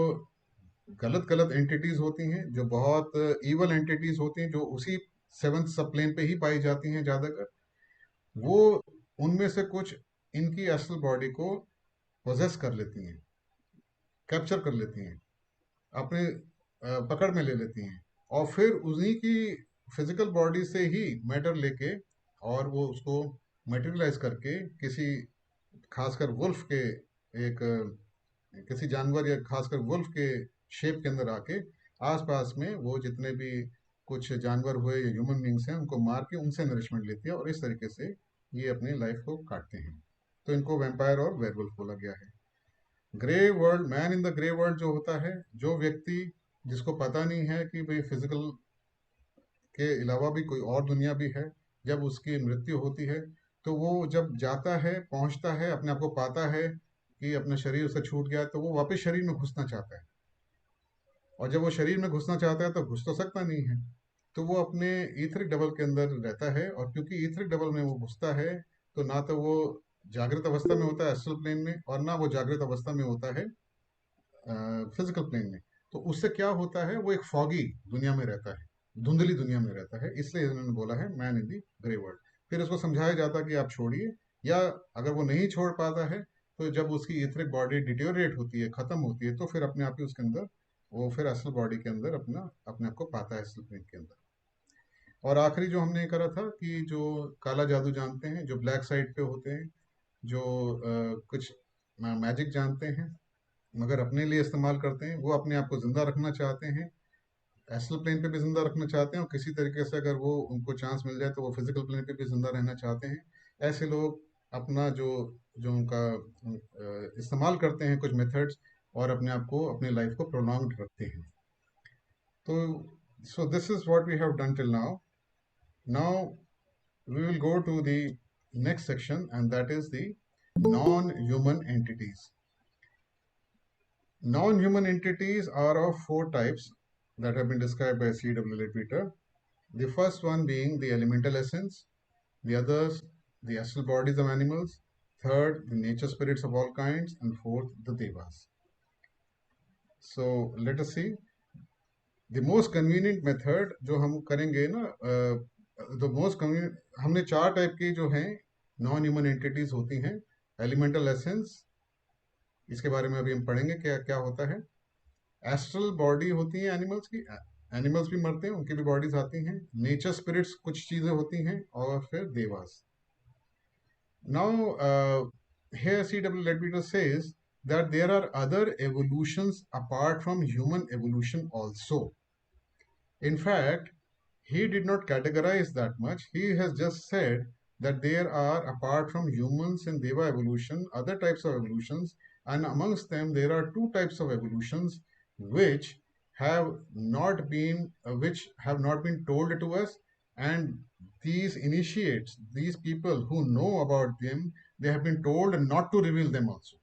गलत गलत एंटिटीज होती हैं, जो बहुत ईवल एंटिटीज होती हैं, जो उसी सेवंथ सब प्लेन पे ही पाई जाती हैं ज़्यादातर, वो उनमें से कुछ इनकी एस्ट्रल बॉडी को पोजेस कर लेती हैं, कैप्चर कर लेती हैं, अपने पकड़ में ले लेती हैं, और फिर उन्हीं की फिजिकल बॉडी से ही मैटर लेके और वो उसको मटेरियलाइज करके किसी, खासकर वुल्फ के एक किसी जानवर या खासकर वुल्फ के शेप के अंदर आके आसपास में वो जितने भी कुछ जानवर हुए या ह्यूमन बींग्स हैं उनको मार के उनसे नरिशमेंट लेती है और इस तरीके से ये अपनी लाइफ को काटते हैं। तो इनको वैम्पायर और वेयरवुल्फ बोला गया है। Grey world, man in the grey world जो होता है, जो व्यक्ति जिसको पता नहीं है कि भाई फिजिकल के अलावा भी कोई और दुनिया भी है, जब उसकी मृत्यु होती है तो वो जब जाता है, पहुंचता है, अपने आप को पाता है कि अपना शरीर उसे छूट गया, तो वो वापस शरीर में घुसना चाहता है। और जब वो शरीर में घुसना चाहता है तो घुस तो सकता नहीं है, तो वो अपने ईथरिक डबल के अंदर रहता है। और क्योंकि ईथरिक डबल में वो घुसता है, तो ना तो वो जागृत अवस्था में होता है एस्ट्रल प्लेन में, और ना वो जागृत अवस्था में होता है फिजिकल प्लेन में। तो उससे क्या होता है, वो एक फॉगी दुनिया में रहता है, धुंधली दुनिया में रहता है। इसलिए इन्होंने बोला है man in the grey world. फिर उसको समझाया जाता है कि आप छोड़िए, या अगर वो नहीं छोड़ पाता है तो जब उसकी इथरिक बॉडी डिटेरियोरेट होती है, खत्म होती है, तो फिर अपने आप ही उसके अंदर वो फिर असल बॉडी के अंदर अपने आप को पाता है असल प्लेन के अंदर। और आखिरी जो हमने करा था कि जो काला जादू जानते हैं, जो ब्लैक साइड पे होते हैं, जो कुछ मैजिक जानते हैं मगर अपने लिए इस्तेमाल करते हैं, वो अपने आप को जिंदा रखना चाहते हैं, एस्ट्रल प्लेन पे भी जिंदा रखना चाहते हैं, और किसी तरीके से अगर वो उनको चांस मिल जाए तो वो फिजिकल प्लेन पे भी जिंदा रहना चाहते हैं। ऐसे लोग अपना जो जो उनका इस्तेमाल करते हैं कुछ मेथड्स, और अपने आप को अपनी लाइफ को प्रोलॉन्ग रखते हैं। तो so this is what we have done till now. Now we will go to the next section, and that is the non-human entities. Non-human entities are of four types that have been described by C.W. Leadbeater. The first one being the elemental essence, the others the astral bodies of animals, third the nature spirits of all kinds, and fourth the devas. So let us see the most convenient method जो हम करेंगे ना, the most convenient, हमने चार type की जो हैं non human entities होती हैं। एलिमेंटल एसेंस, इसके बारे में अभी हम पढ़ेंगे क्या क्या होता है। एस्ट्रल बॉडी होती है एनिमल्स की, एनिमल्स भी मरते हैं, उनकी भी बॉडीज आती हैं। नेचर स्पिरिट्स कुछ चीजें होती हैं, और फिर Dewas. Now here C.W. Leadbeater says that there are other evolutions apart from human evolution also. In fact, he did not categorize that much. He has just said that there are, apart from humans and Deva evolution, other types of evolutions, and amongst them there are two types of evolutions which which have not been told to us, and these initiates, these people who know about them, they have been told not to reveal them also.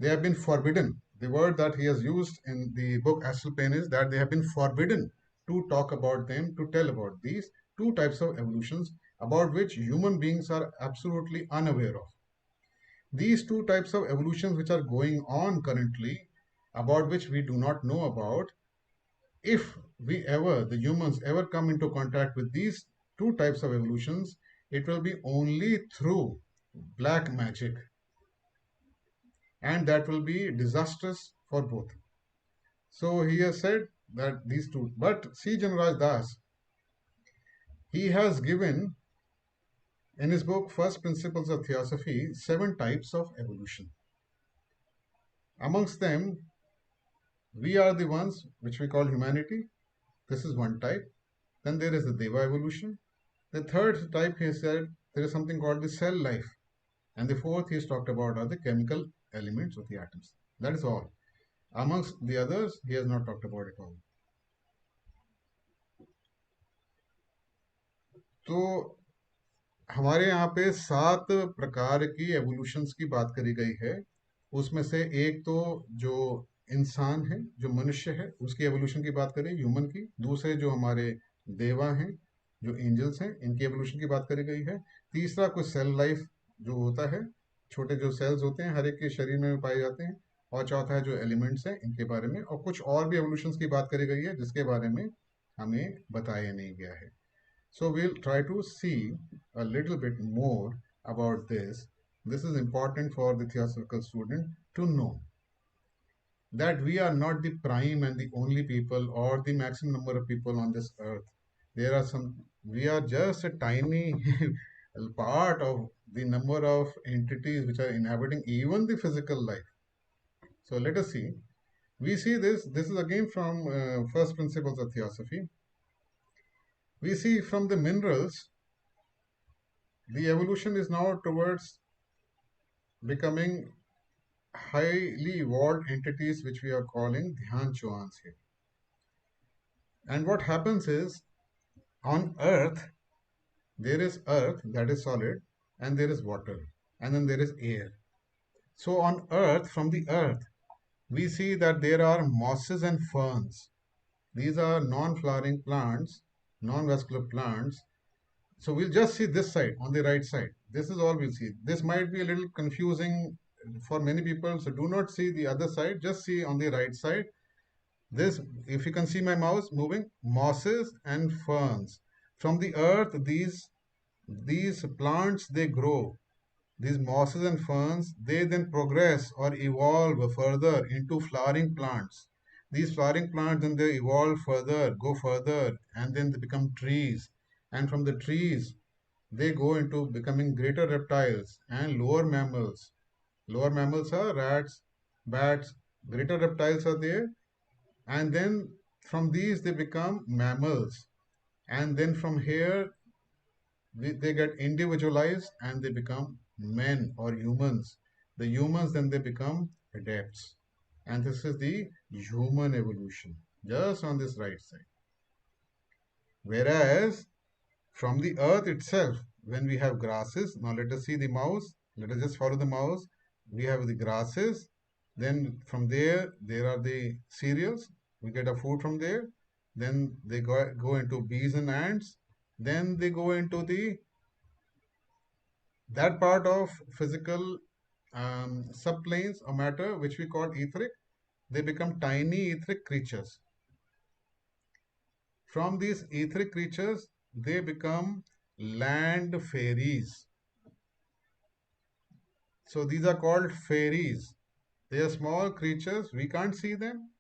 They have been forbidden. The word that he has used in the book Astral Plane is that they have been forbidden to talk about them, to tell about these two types of evolutions about which human beings are absolutely unaware of. These two types of evolutions which are going on currently, about which we do not know about, if we ever, the humans ever come into contact with these two types of evolutions, it will be only through black magic, and that will be disastrous for both. So he has said that these two, but C. Janraj Das, he has given in his book First Principles of Theosophy 7 types of evolution. Amongst them, we are the ones which we call humanity. This is one type. Then there is the Deva evolution. The third type, he said, there is something called the cell life. And the fourth he has talked about are the chemical elements of the atoms. That is all. Amongst the others, he has not talked about it all. तो हमारे यहाँ पे 7 प्रकार की evolutions की बात करी गई है। उसमें से एक तो जो इंसान है, जो मनुष्य है, उसकी एवोल्यूशन की बात करें, ह्यूमन की। दूसरे जो हमारे देवा हैं, जो एंजल्स हैं, इनकी एवोल्यूशन की बात करी गई है। तीसरा कुछ सेल लाइफ जो होता है, छोटे जो सेल्स होते हैं हर एक के शरीर में पाए जाते हैं। और चौथा है जो एलिमेंट्स हैं, इनके बारे में। और कुछ और भी एवोल्यूशंस की बात करी गई है जिसके बारे में हमें बताया नहीं गया है। So we'll try to see a little bit more about this. This is important for the theosophical student to know that we are not the prime and the only people or the maximum number of people on this earth. There are we are just a tiny part of the number of entities which are inhabiting even the physical life. So let us see. We see this. This is again from first principles of theosophy. We see from the minerals, the evolution is now towards becoming highly evolved entities, which we are calling Dhyan Chuans here. And what happens is, on Earth, there is earth that is solid, and there is water, and then there is air. So on Earth, from the Earth, we see that there are mosses and ferns. These are non-flowering plants, non-vascular plants. So we'll just see this side on the right side. This is all we'll see. This might be a little confusing for many people, so do not see the other side. Just see on the right side. This, if you can see my mouse moving, mosses and ferns. From the earth, these plants they grow. These mosses and ferns, they then progress or evolve further into flowering plants. These flowering plants then they evolve further, go further, and then they become trees. And from the trees, they go into becoming greater reptiles and lower mammals. Lower mammals are rats, bats, greater reptiles are there, and then from these they become mammals. And then from here, they get individualized and they become men or humans. The humans then they become adepts. And this is the human evolution, just on this right side. Whereas from the earth itself, when we have grasses, now let us see the mouse, let us just follow the mouse. We have the grasses, then from there are the cereals, we get a food from there, then they go into bees and ants, then they go into the that part of physical subplanes or matter which we call etheric. They become tiny etheric creatures. From these etheric creatures, they become land fairies. So these are called fairies. They are small creatures, we can't see them.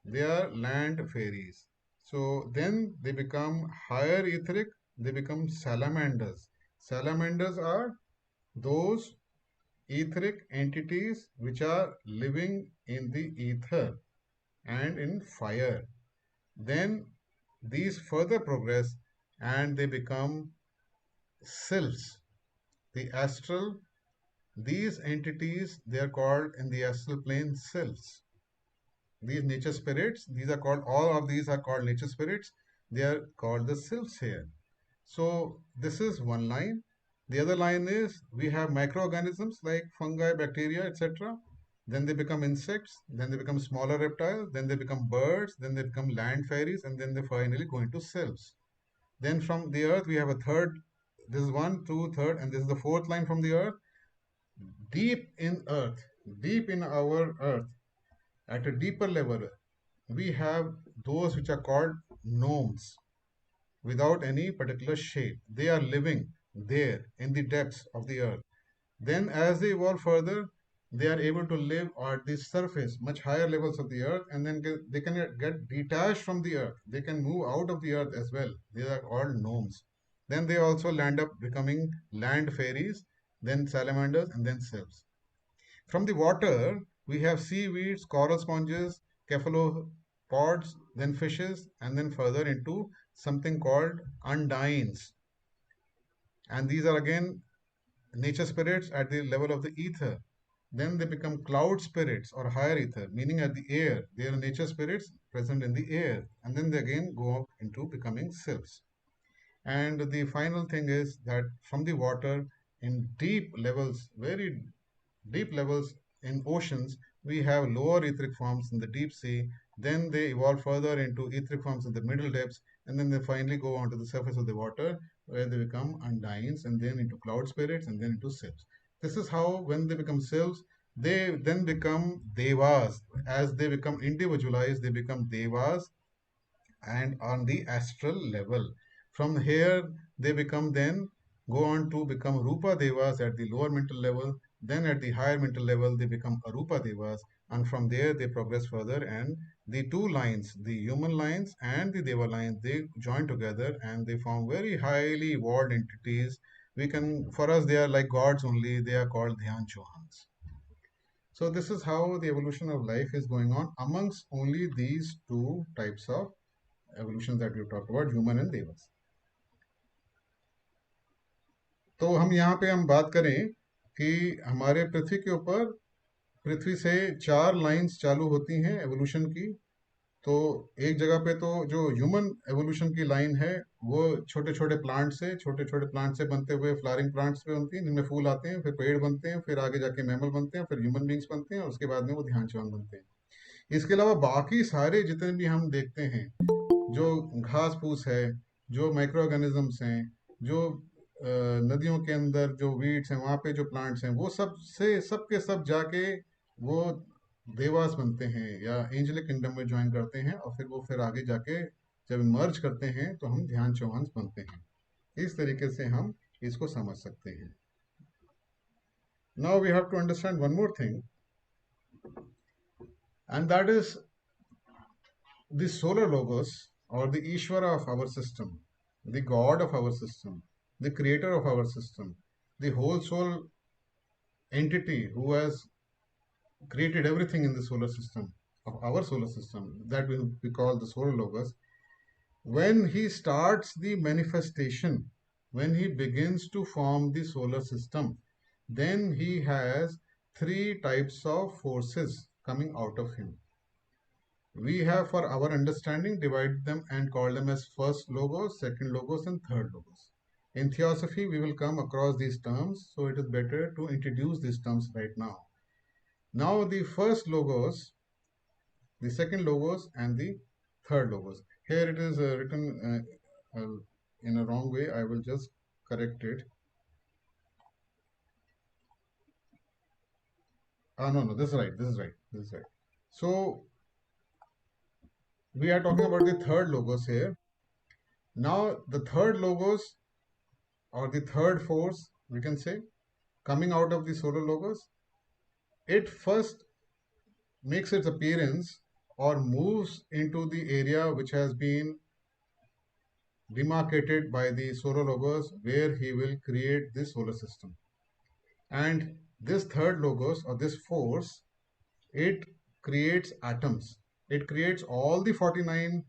They are land fairies. So then they become higher etheric, they become salamanders. Salamanders are those etheric entities which are living in the ether and in fire. Then these further progress and they become sylphs. The astral, these entities, they are called in the astral plane sylphs. These nature spirits, these are called, all of these are called nature spirits. They are called the sylphs here. So this is one line. The other line is we have microorganisms like fungi, bacteria, etc. Then they become insects, then they become smaller reptiles, then they become birds, then they become land fairies, and then they finally go into sylphs. Then from the earth we have a third. This is one, two, third, and this is the fourth line from the earth. Deep in earth, deep in our earth, at a deeper level, we have those which are called gnomes without any particular shape. They are living there in the depths of the earth. Then, as they evolve further, they are able to live at the surface, much higher levels of the earth, and then they can get detached from the earth. They can move out of the earth as well. They are called gnomes. Then they also land up becoming land fairies, then salamanders, and then sylphs. From the water, we have seaweeds, coral sponges, cephalopods, then fishes, and then further into something called undines. And these are again nature spirits at the level of the ether. Then they become cloud spirits or higher ether, meaning at the air. They are nature spirits present in the air. And then they again go up into becoming sylphs. And the final thing is that from the water, in deep levels, very deep levels in oceans, we have lower etheric forms in the deep sea. Then they evolve further into etheric forms in the middle depths, and then they finally go onto the surface of the water, where they become undines, and then into cloud spirits, and then into sylphs. This is how, when they become sylphs, they then become devas. As they become individualized, they become devas, and on the astral level. From here, they become then go on to become Rupa Devas at the lower mental level. Then at the higher mental level, they become Arupa Devas. And from there, they progress further. And the two lines, the human lines and the Deva lines, they join together and they form very highly evolved entities. We can, for us, they are like gods only. They are called Dhyan Chohans. So this is how the evolution of life is going on amongst only these two types of evolution that we talked about, human and devas. तो हम यहाँ पे हम बात करें कि हमारे पृथ्वी के ऊपर पृथ्वी से 4 लाइंस चालू होती हैं एवोल्यूशन की। तो एक जगह पे तो जो ह्यूमन एवोल्यूशन की लाइन है वो छोटे छोटे प्लांट से बनते हुए फ्लावरिंग प्लांट्स पे बनती है, जिनमें फूल आते हैं, फिर पेड़ बनते हैं, फिर आगे जाके मैमल बनते हैं, फिर ह्यूमन बींग्स बनते हैं, और उसके बाद में वो ध्यान चौहान बनते हैं। इसके अलावा बाकी सारे जितने भी हम देखते हैं, जो घास फूस है, जो माइक्रो ऑर्गेनिजम्स हैं, जो नदियों के अंदर जो वीड्स हैं, वहाँ पे जो प्लांट्स हैं, वो सब के सब जाके वो देवास बनते हैं या एंजेलिक किंगडम में ज्वाइन करते हैं, और फिर आगे जाके जब मर्ज करते हैं तो हम ध्यान चौहान बनते हैं। इस तरीके से हम इसको समझ सकते हैं। Now we have to understand one more thing, and that is the solar logos or the Ishvara of our system, the God of our system, the creator of our system, the whole soul entity who has created everything in the solar system, of our solar system, that we call the solar logos. When he starts the manifestation, when he begins to form the solar system, then he has 3 types of forces coming out of him. We have, for our understanding, divided them and called them as first logos, second logos, and third logos. In Theosophy, we will come across these terms, so it is better to introduce these terms right now. Now, the first logos, the second logos, and the third logos. Here it is written in a wrong way. I will just correct it. No, this is right. This is right. This is right. So, we are talking about the third logos here. Now, the third logos, or the third force, we can say, coming out of the solar logos, it first makes its appearance or moves into the area which has been demarcated by the solar logos, where he will create this solar system. And this third logos, or this force, it creates atoms. It creates all the 49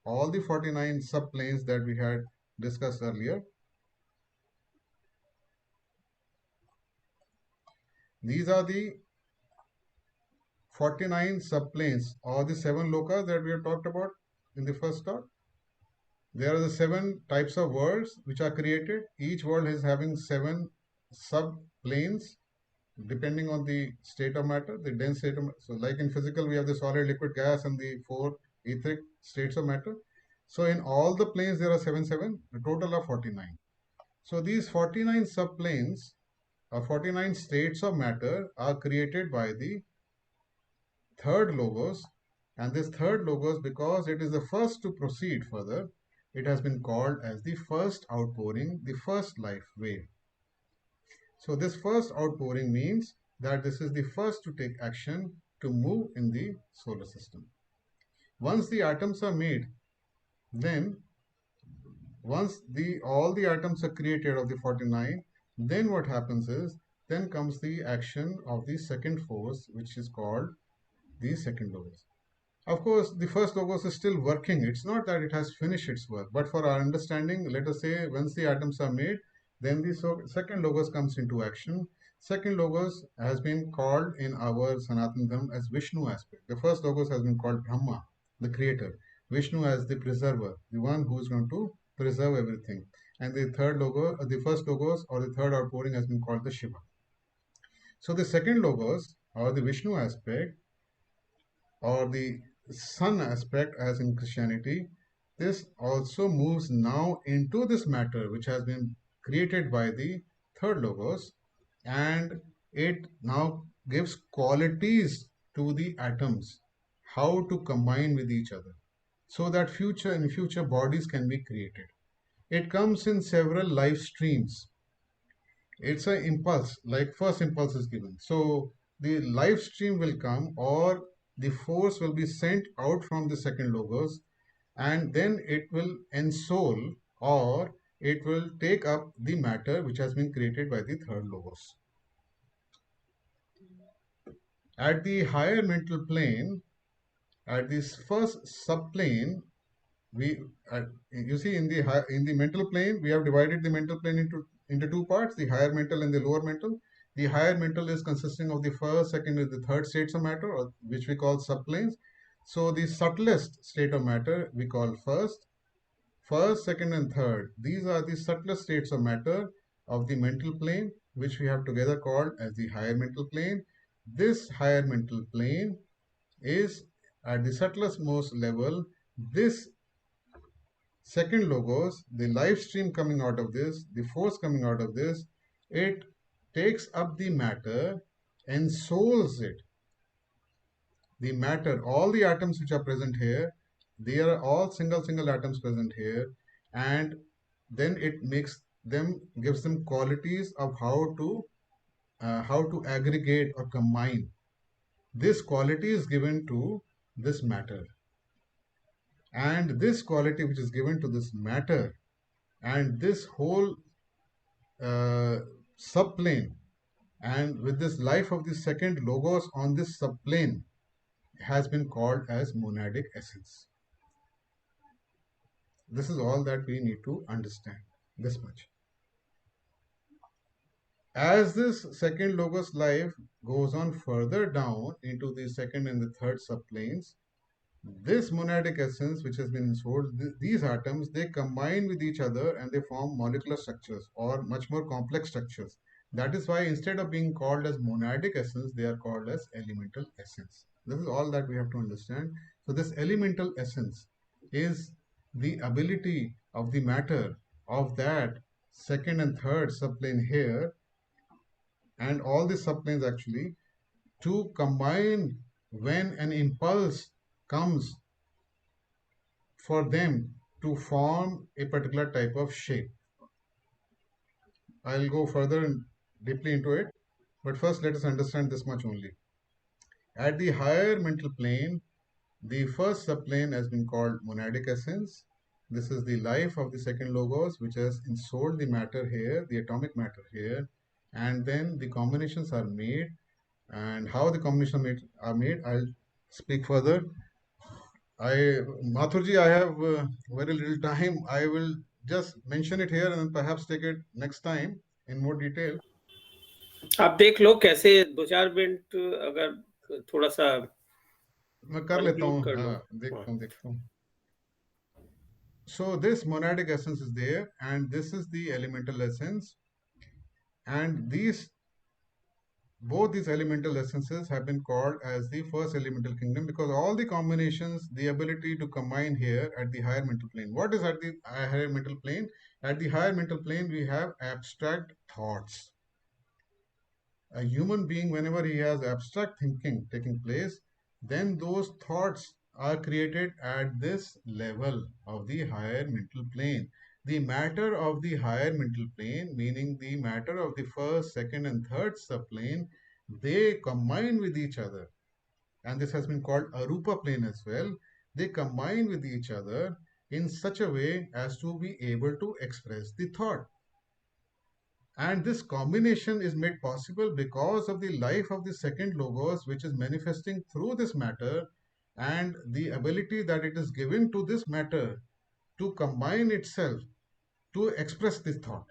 subplanes that we had discussed earlier. These are the 49 subplanes, or the 7 lokas that we have talked about in the first talk. There are the 7 types of worlds which are created. Each world is having 7 subplanes depending on the state of matter, the dense state of matter. So like in physical, we have the solid, liquid, gas, and the 4 etheric states of matter. So in all the planes, there are 7, a total of 49. So these 49 subplanes, or 49 states of matter, are created by the third logos. And this third logos, because it is the first to proceed further, it has been called as the first outpouring, the first life wave. So this first outpouring means that this is the first to take action to move in the solar system. Once the atoms are made, then once all the atoms are created of the 49, then what happens is, then comes the action of the second force, which is called the second logos. Of course, the first logos is still working. It's not that it has finished its work, but for our understanding, let us say once the atoms are made, then the second logos comes into action. Second logos has been called in our Sanatana Dharma as Vishnu aspect. The first logos has been called Brahma, the creator. Vishnu as the preserver, the one who is going to preserve everything. And the third logo, the first logos or the third outpouring has been called the Shiva. So the second logos, or the Vishnu aspect, or the sun aspect, as in Christianity, this also moves now into this matter which has been created by the third logos, and it now gives qualities to the atoms, how to combine with each other, so that in future bodies can be created. It comes in several life streams. It's an impulse, like first impulse is given. So the live stream will come, or the force will be sent out from the second logos, and then it will ensoul, or it will take up the matter which has been created by the third logos. At the higher mental plane, at this first subplane, we you see in the mental plane we have divided the mental plane into two parts, the higher mental and the lower mental. The higher mental is consisting of the first, second, and the third states of matter, or which we call subplanes. So the subtlest state of matter we call first, second, and third. These are the subtlest states of matter of the mental plane, which we have together called as the higher mental plane. This higher mental plane is at the subtlest most level. This second logos, the live stream coming out of this, the force coming out of this, it takes up the matter and souls it. The matter, all the atoms which are present here, they are all single atoms present here, and then it makes them, gives them qualities of how to aggregate or combine. This quality is given to this matter, and this quality which is given to this matter and this whole subplane, and with this life of the second logos on this subplane, has been called as monadic essence. This is all that we need to understand, this much. As this second logos life goes on further down into the second and the third subplanes, this monadic essence which has been ensouled, these atoms, they combine with each other and they form molecular structures or much more complex structures. That is why instead of being called as monadic essence, they are called as elemental essence. This is all that we have to understand. So this elemental essence is the ability of the matter of that second and third subplane here, and all the subplanes actually, to combine when an impulse comes for them to form a particular type of shape. I'll go further deeply into it, but first let us understand this much only. At the higher mental plane, the first subplane has been called monadic essence. This is the life of the second logos, which has ensouled the matter here, the atomic matter here, and then the combinations are made. And how the combinations are made, I'll speak further. Mathurji, I have very little time. I will just mention it here and perhaps take it next time in more detail. आप देख लो कैसे 2-4 minute अगर थोड़ा सा मैं कर लेता conclude हूँ, कर लो। हाँ, देखता हूँ. So this monadic essence is there, and this is the elemental essence, and both these elemental essences have been called as the first elemental kingdom because all the combinations, the ability to combine here at the higher mental plane. What is at the higher mental plane? At the higher mental plane, we have abstract thoughts. A human being, whenever he has abstract thinking taking place, then those thoughts are created at this level of the higher mental plane. The matter of the higher mental plane, meaning the matter of the first, second, and third subplane, they combine with each other. And this has been called Arupa plane as well. They combine with each other in such a way as to be able to express the thought. And this combination is made possible because of the life of the second logos, which is manifesting through this matter, and the ability that it is given to this matter to combine itself to express this thought.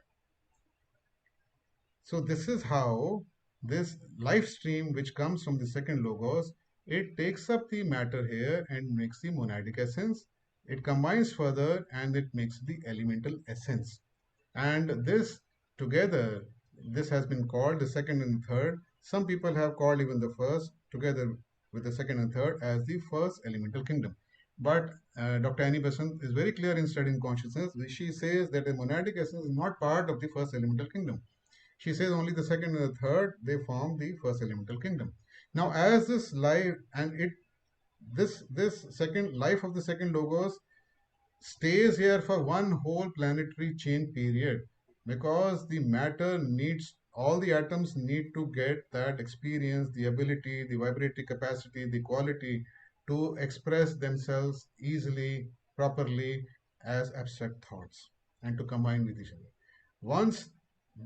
So this is how this life stream which comes from the second logos, it takes up the matter here and makes the monadic essence. It combines further and it makes the elemental essence. And this together, this has been called the second and third. Some people have called even the first together with the second and third as the first elemental kingdom. But Dr. Annie Besant is very clear in studying consciousness. She says that the monadic essence is not part of the first elemental kingdom. She says only the second and the third, they form the first elemental kingdom. Now, as this life and it this second life of the second logos stays here for one whole planetary chain period because the matter needs, all the atoms need to get that experience, the ability, the vibratory capacity, the quality to express themselves easily, properly as abstract thoughts and to combine with each other. Once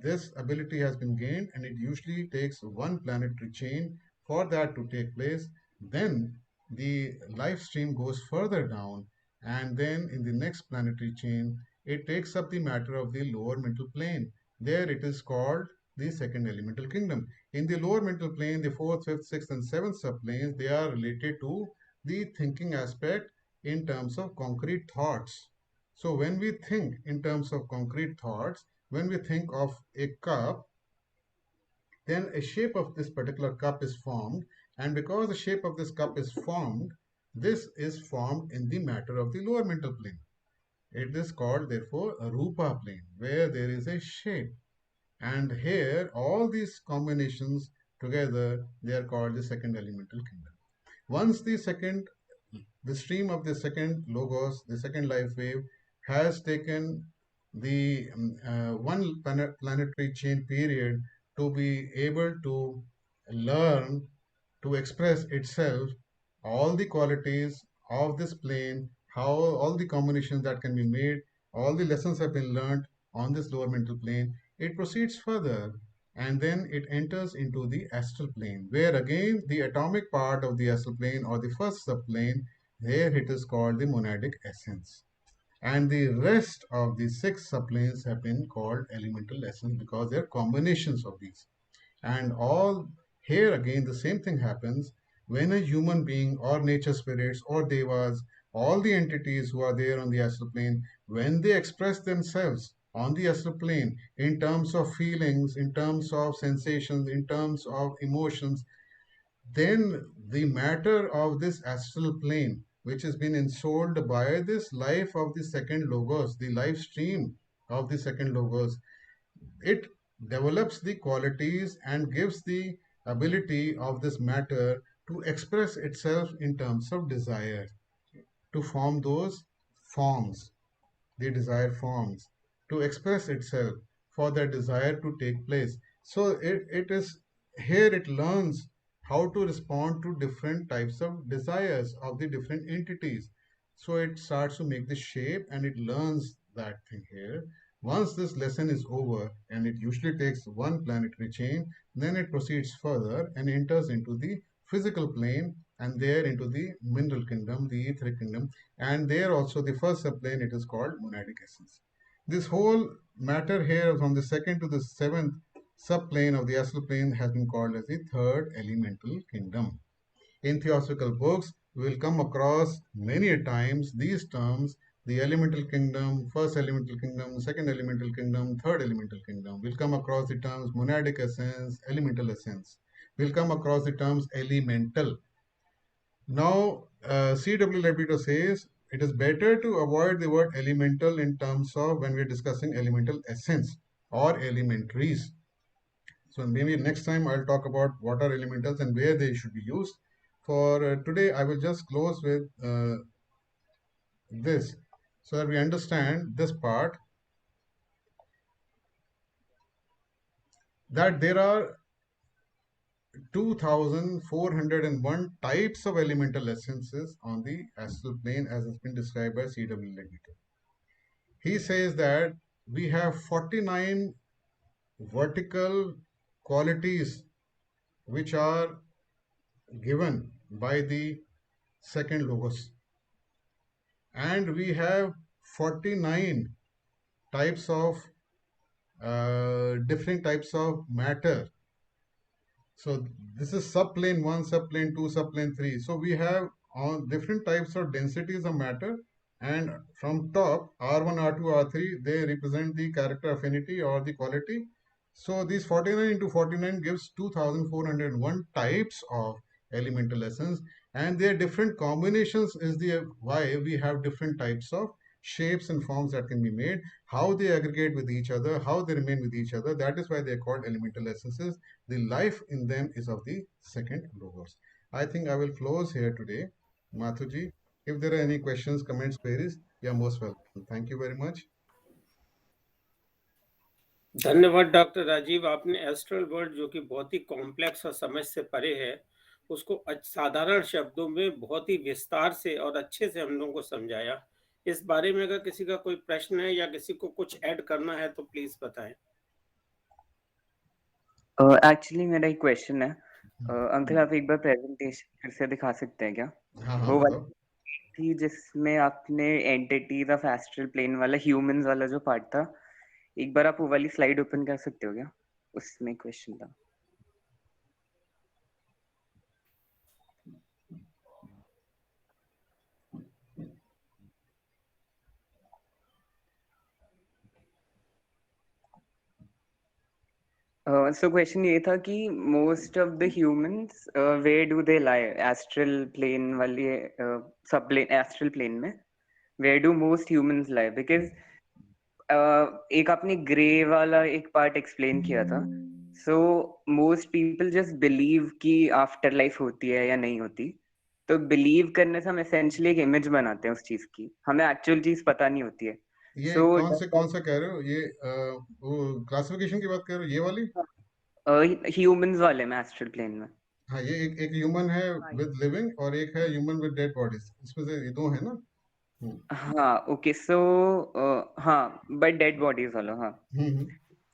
this ability has been gained, and it usually takes one planetary chain for that to take place, then the life stream goes further down, and then in the next planetary chain, it takes up the matter of the lower mental plane. There it is called the second elemental kingdom. In the lower mental plane, the fourth, fifth, sixth, and seventh subplanes, they are related to the thinking aspect in terms of concrete thoughts. So when we think in terms of concrete thoughts, when we think of a cup, then a shape of this particular cup is formed, and because the shape of this cup is formed, this is formed in the matter of the lower mental plane. It is called therefore a rupa plane, where there is a shape, and here all these combinations together, they are called the second elemental kingdom. Once the stream of the second logos, the second life wave, has taken the one planetary chain period to be able to learn to express itself, all the qualities of this plane, how all the combinations that can be made, all the lessons have been learned on this lower mental plane. It proceeds further, and then it enters into the astral plane, where again the atomic part of the astral plane, or the first subplane, here it is called the monadic essence. And the rest of the six subplanes have been called elemental essence because they are combinations of these. And all here again, the same thing happens when a human being or nature spirits or devas, all the entities who are there on the astral plane, when they express themselves on the astral plane in terms of feelings, in terms of sensations, in terms of emotions, then the matter of this astral plane, which has been ensouled by this life of the second logos, the life stream of the second logos, it develops the qualities and gives the ability of this matter to express itself in terms of desire, to form those forms, the desired forms, to express itself for that desire to take place. So it is here it learns how to respond to different types of desires of the different entities. So it starts to make the shape and it learns that thing here. Once this lesson is over, and it usually takes one planetary chain, then it proceeds further and enters into the physical plane, and there into the mineral kingdom, the etheric kingdom, and there also the first subplane, it is called monadic essence. This whole matter here from the second to the seventh subplane of the astral plane has been called as the third elemental kingdom. In theosophical books, we will come across many times these terms: the elemental kingdom, first elemental kingdom, second elemental kingdom, third elemental kingdom. We'll come across the terms monadic essence, elemental essence. We'll come across the terms elemental. Now, C.W. Leadbeater says it is better to avoid the word elemental in terms of when we are discussing elemental essence or elementaries. So maybe next time I'll talk about what are elementals and where they should be used. For today, I will just close with this so that we understand this part, that there are 2401 types of elemental essences on the astral plane as has been described by C.W. Leadbeater. He says that we have 49 vertical qualities which are given by the second logos, and we have 49 types of different types of matter. So this is subplane 1, subplane 2, subplane 3. So we have on different types of densities of matter, and from top R1, R2, R3, they represent the character affinity or the quality. So these 49 into 49 gives 2401 types of elemental essence, and their different combinations is the why we have different types of shapes and forms that can be made, how they aggregate with each other, how they remain with each other. That is why they are called elemental essences. The life in them is of the second logos. I think I will close here today. Mathuji, if there are any questions, comments, queries, you are most welcome. Thank you very much. धन्यवाद doctor Rajiv. आपने astral world जो कि बहुत ही complex और समझ से परे है, उसको साधारण शब्दों में बहुत ही विस्तार से और अच्छे से हम लोगों को समझाया। इस बारे में अगर किसी का कोई प्रश्न है या किसी को कुछ ऐड करना है तो प्लीज बताएं। एक्चुअली मेरा एक क्वेश्चन है अंकल आप एक बार प्रेजेंटेशन फिर से दिखा सकते हैं क्या? हाँ हाँ वो बताओ। वाली थी जिसमें आपने एंटिटीज ऑफ एस्ट्रल प्लेन वाला ह्यूमंस वाला जो पार्ट था, एक बार आप वो वाली स्लाइड ओपन कर सकते हो क्या? उसमें क्वेश्चन था। सो क्वेश्चन ये था कि most of the humans where do they lie? Astral plane वाली सब प्लेन एस्ट्रल प्लेन में where do most humans lie? Because एक आपने ग्रे वाला एक पार्ट एक्सप्लेन किया था, so most people just believe कि आफ्टर लाइफ होती है या नहीं होती। तो बिलीव करने से हम एसेंशियली एक इमेज बनाते हैं उस चीज की, हमें एक्चुअल चीज पता नहीं होती है। ये सो कौन सा कह रहे हो? ये वो क्लासिफिकेशन की बात कर रहे हो, ये वाली? ह्यूमंस वाले में एस्ट्रल प्लेन में। हाँ, ये एक ह्यूमन है हाँ विद लिविंग, और एक है ह्यूमन विद डेड बॉडीज, इसमें से ये दो है ना? हम्म हाँ ओके सो हाँ बट डेड बॉडीज वाला हाँ। हम्म।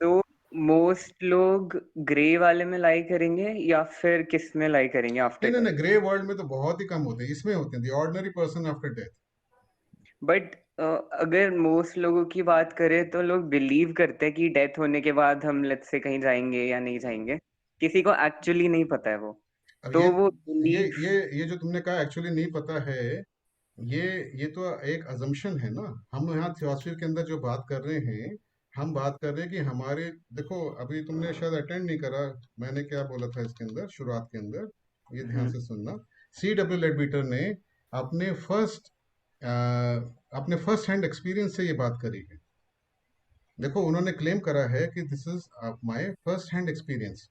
तो मोस्ट लोग ग्रे वाले में लाई करेंगे या फिर किस में लाई करेंगे आफ्टर नहीं नहीं डेथ? नहीं, ग्रे वर्ल्ड में तो बहुत ही कम होते हैं, इसमें होते हैं the ordinary person after death. But अगर मोस्ट लोगों की बात करें तो लोग बिलीव करते हैं कि डेथ होने के बाद हम लेट्स से कहीं जाएंगे या नहीं जाएंगे, किसी को एक्चुअली नहीं पता है वो। अब तो वो ये बिलीव। ये ये जो तुमने कहा एक्चुअली नहीं पता है, ये ये तो एक अजम्पशन है ना। हम यहाँ थियोसफी के अंदर जो बात कर रहे हैं, हम बात कर रहे हैं कि हमारे, देखो अभी तुमने शायद अटेंड नहीं करा, मैंने क्या बोला था इसके अंदर शुरुआत के अंदर, ये ध्यान से सुनना। सी डब्ल्यू लेडबीटर ने अपने फर्स्ट अपने फर्स्ट हैंड एक्सपीरियंस से ये बात करी है। देखो उन्होंने क्लेम करा है कि this is my first hand experience.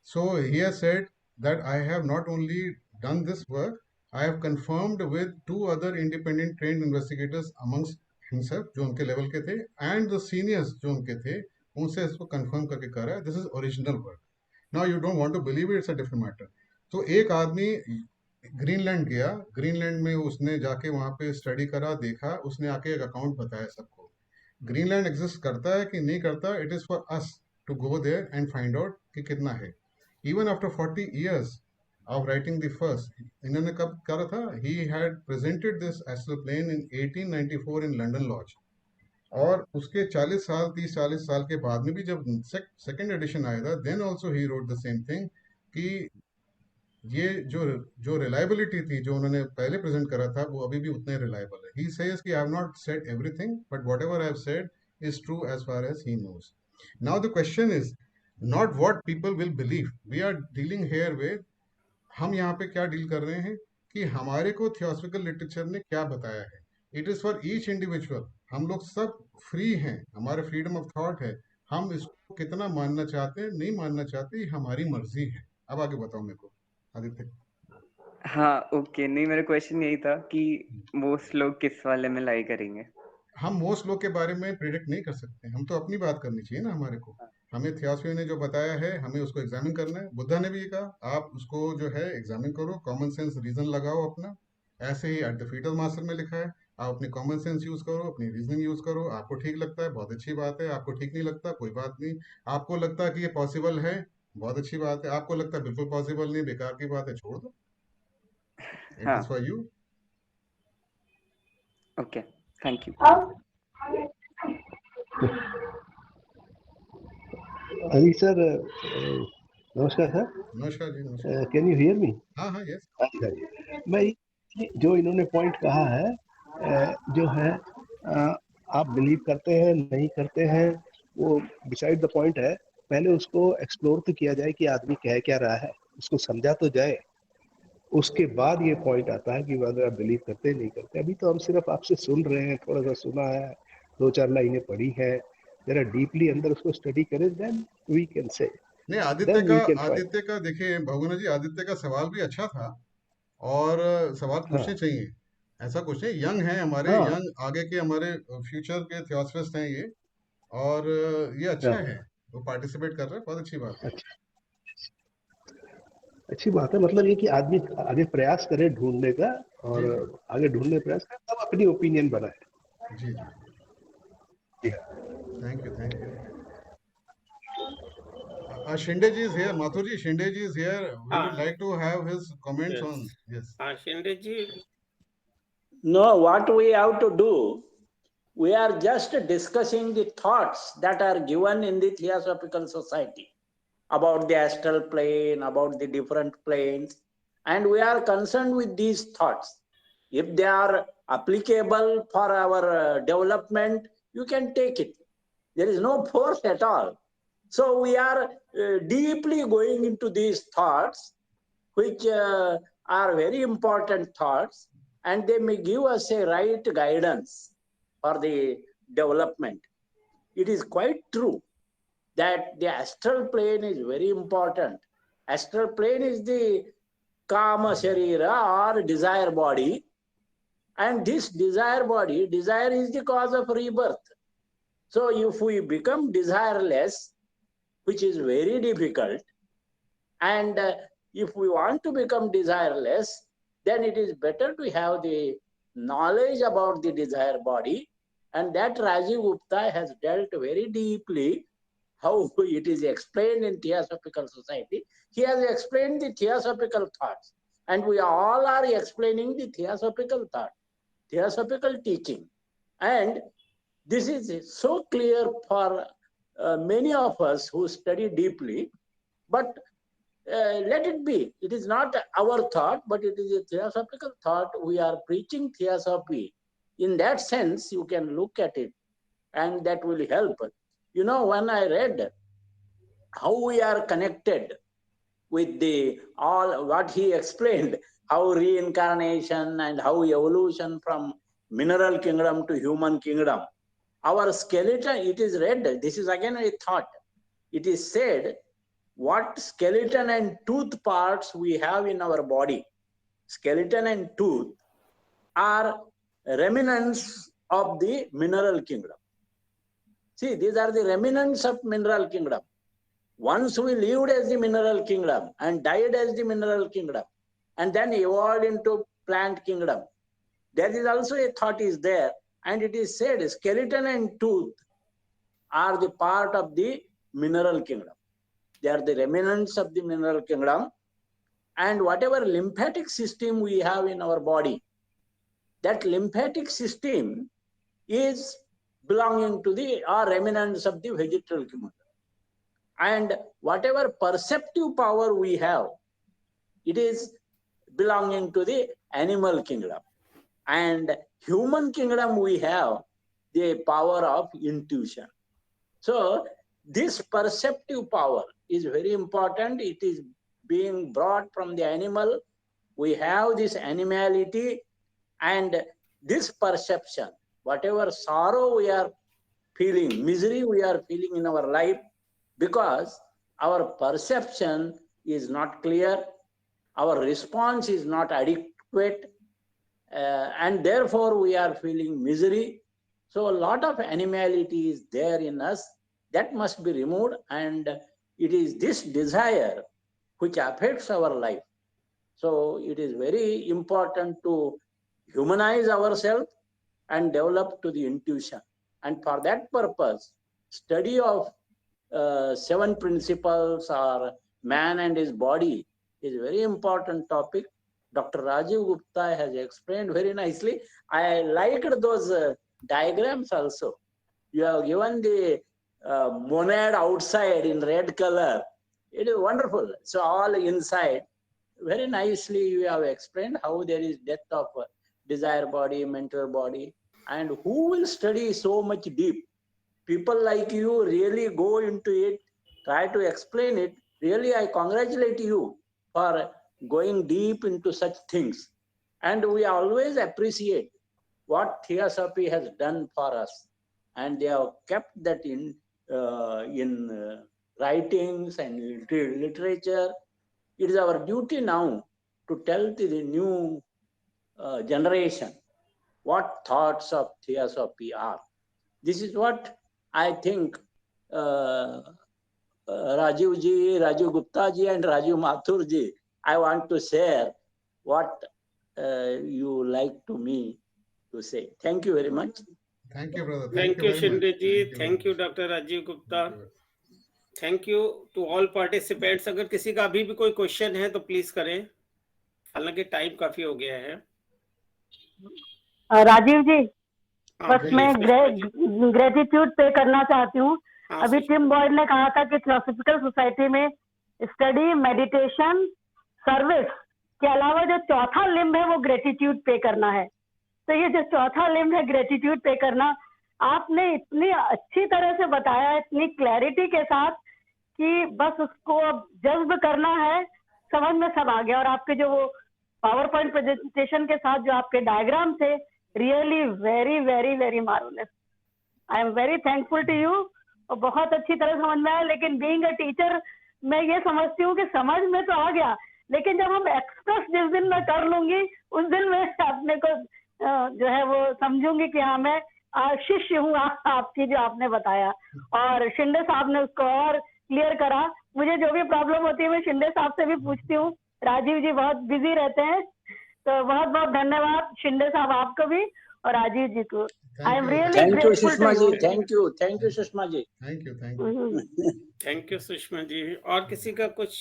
So he has said that I have not only done this work, I have confirmed with two other independent trained investigators amongst himself जो उनके लेवल के थे, and the seniors जो उनके थे, उनसे इसको confirm करके कह रहा है this is original work. Now you don't want to believe it, it's a different matter. तो एक आदमी ग्रीनलैंड गया, ग्रीनलैंड में उसने जाके वहां पे स्टडी करा, देखा, उसने आके एक अकाउंट बताया सबको। ग्रीनलैंड एग्जिस्ट करता है कि नहीं करता, it is for us to go there and find out कि कितना है। Even after 40 years of writing the first, इन्होंने कब करा था? He had presented this astral plane in 1894 in London Lodge, और उसके 40 साल 30-40 साल के बाद में भी जब सेकंड एडिशन आया था, then also he wrote the same thing कि ये जो रिलायबिलिटी थी जो उन्होंने पहले प्रेजेंट करा था, वो अभी भी उतने रिलायबल है। ही सेज कि I have not said everything, but whatever I have said is true as far as he knows. Now the question is not what people will believe, we are dealing here with, हम यहाँ पे क्या deal कर रहे हैं कि हमारे को थियोसफिकल लिटरेचर ने क्या बताया है। It is for each individual, हम लोग सब फ्री हैं, हमारे फ्रीडम ऑफ थॉट है, हम इसको कितना मानना चाहते हैं नहीं मानना चाहते, ये हमारी मर्जी है। अब आगे बताओ मेरे को आदित्य। हाँ ओके, नहीं मेरा क्वेश्चन यही था कि मोस्ट लोग किस वाले में लाई करेंगे। हम मोस्ट लोग के बारे में प्रिडिक्ट नहीं कर सकते, हम तो अपनी बात करनी चाहिए ना हमारे को। हमें थियोसफी ने जो बताया है हमें उसको एग्जामिन करना है। बुद्धा ने भी ये कहा, आप उसको जो है एग्जामिन करो, कॉमन सेंस रीजन लगाओ अपना। ऐसे ही at the feet of master में लिखा है, आप अपनी कॉमन सेंस यूज करो, अपनी रीजनिंग यूज करो। आपको ठीक लगता है बहुत अच्छी बात है, आपको ठीक नहीं लगता कोई बात नहीं। आपको लगता है कि ये पॉसिबल है, बहुत अच्छी बात है। आपको लगता है बिल्कुल पॉसिबल नहीं, बेकार की बात है, छोड़ दो, इट हाँ is for you. Okay, thank you. Ali sir, नमस्कार सर। नमस्कार जी, नमस्कार। Can you hear me? हाँ हाँ, यस। अच्छा जी, मैं जो इन्होंने पॉइंट कहा है, जो है आप बिलीव करते हैं नहीं करते हैं, वो डिसाइड द पॉइंट है। पहले उसको एक्सप्लोर तो किया जाए कि आदमी कह क्या रहा है, उसको समझा तो जाए, उसके बाद ये पॉइंट आता है कि अगर आप बिलीव करते हैं नहीं करते। अभी तो हम सिर्फ आपसे सुन रहे हैं, थोड़ा सा सुना है, दो चार लाइनें पढ़ी है, जरा डीपली अंदर उसको स्टडी करें, देन वी कैन से, नहीं, then we can find. Aditya का देखिए भगवान जी, आदित्य का सवाल भी अच्छा था, और सवाल हाँ पूछने चाहिए। ऐसा कुछ नहीं, यंग है हमारे, हाँ यंग आगे के हमारे फ्यूचर के थियोसफिस्ट हैं ये, और ये अच्छा हाँ, है, वो पार्टिसिपेट कर रहे हैं, बहुत अच्छी बात है। अच्छा, अच्छी बात है। मतलब ये कि आदमी आगे प्रयास करे ढूंढने का, और जी जी आगे ढूंढने प्रयास करे, तब अपनी ओपिनियन बनाए। जी जी। जी हाँ। Thank you, thank you. Shindeji is here. Mathurji, Shindeji is here. We would like to have his comments Yes. on. Yes. Shindeji. No, what we have to do, we are just discussing the thoughts that are given in the Theosophical Society about the astral plane, about the different planes, and we are concerned with these thoughts. If they are applicable for our development, you can take it. There is no force at all. So we are deeply going into these thoughts, which are very important thoughts, and they may give us a right guidance for the development. It is quite true that the astral plane is very important. Astral plane is the kama sharira or desire body, and this desire body, desire is the cause of rebirth. So if we become desireless, which is very difficult, and if we want to become desireless, then it is better to have the knowledge about the desire body, and that Rajiv Gupta has dealt very deeply how it is explained in Theosophical Society. He has explained the theosophical thoughts, and we all are explaining the theosophical thought, theosophical teaching. And this is so clear for many of us who study deeply, but let it be. It is not our thought, but it is a theosophical thought. We are preaching theosophy. In that sense, you can look at it, and that will help. You know, when I read how we are connected with the all what he explained, how reincarnation and how evolution from mineral kingdom to human kingdom, our skeleton, it is read, this is again a thought, it is said what skeleton and tooth parts we have in our body, skeleton and tooth are remnants of the mineral kingdom. See, these are the remnants of mineral kingdom. Once we lived as the mineral kingdom and died as the mineral kingdom and then evolved into plant kingdom, there is also a thought is there, and it is said skeleton and tooth are the part of the mineral kingdom. They are the remnants of the mineral kingdom, and whatever lymphatic system we have in our body, that lymphatic system is belonging to the or remnants of the vegetal kingdom. And whatever perceptive power we have, it is belonging to the animal kingdom. And human kingdom, we have the power of intuition. So this perceptive power is very important. It is being brought from the animal. We have this animality, and this perception, whatever sorrow we are feeling, misery we are feeling in our life, because our perception is not clear, our response is not adequate, and therefore we are feeling misery. So a lot of animality is there in us that must be removed, and it is this desire which affects our life. So it is very important to humanize ourselves and develop to the intuition. And for that purpose, study of seven principles or man and his body is a very important topic. Dr. Rajiv Gupta has explained very nicely. I liked those diagrams also. You have given the monad outside in red color. It is wonderful. So all inside, very nicely you have explained how there is death of desire body, mental body, and who will study so much deep. People like you really go into it, try to explain it. Really, I congratulate you for going deep into such things. And we always appreciate what Theosophy has done for us. And they have kept that in writings and literature. It is our duty now to tell to the new generation what thoughts of Theosophy are. This is what I think Rajiv Gupta ji and Rajiv Mathur ji, I want to share what you like to me to say. Thank you very much. Thank you, brother. Thank you, very much. Shinde ji. Thank you very Thank you, much. Dr. Rajiv Gupta. Thank you. Thank you to all participants. अगर किसी का अभी भी कोई question है तो please करें, हालांकि टाइम काफी हो गया है। राजीव जी, हाँ बस बोलिए मैं सुषमा जी। ग्रेटिट्यूड पे करना चाहती हूँ। हाँ अभी सुषमा टिम बॉयड ने कहा था कि थियोसॉफिकल सोसाइटी में स्टडी, मेडिटेशन, सर्विस के अलावा जो चौथा लिम्ब है वो ग्रेटिट्यूड पे करना है। तो ये जो चौथा लिम्ब है ग्रेटिट्यूड पे करना, आपने इतनी अच्छी तरह से बताया, इतनी क्लैरिटी के साथ कि बस उसको अब जज्ब करना है, समझ में सब आ गया। और आपके जो वो पावर पॉइंट प्रेजेंटेशन के साथ जो आपके डायग्राम थे, really very very very marvellous. I am very thankful to you. और बहुत अच्छी तरह समझ में आया। लेकिन बीइंग अ टीचर मैं ये समझती हूँ कि समझ में तो आ गया, लेकिन जब हम एक्सप्रेस जिस दिन मैं कर लूंगी उस दिन मैं अपने को जो है वो समझूंगी कि हाँ मैं शिष्य हूँ आपकी, जो आपने बताया। और शिंदे साहब ने उसको और क्लियर करा। मुझे जो भी प्रॉब्लम होती है मैं शिंदे साहब से भी पूछती हूँ। राजीव जी बहुत बिजी रहते हैं, तो बहुत बहुत धन्यवाद शिंदे साहब आपको भी और राजीव जी को। I am really thank you grateful Sushma too ji, you. Thank you Sushma ji. Thank you. Thank you Sushma ji. और किसी का कुछ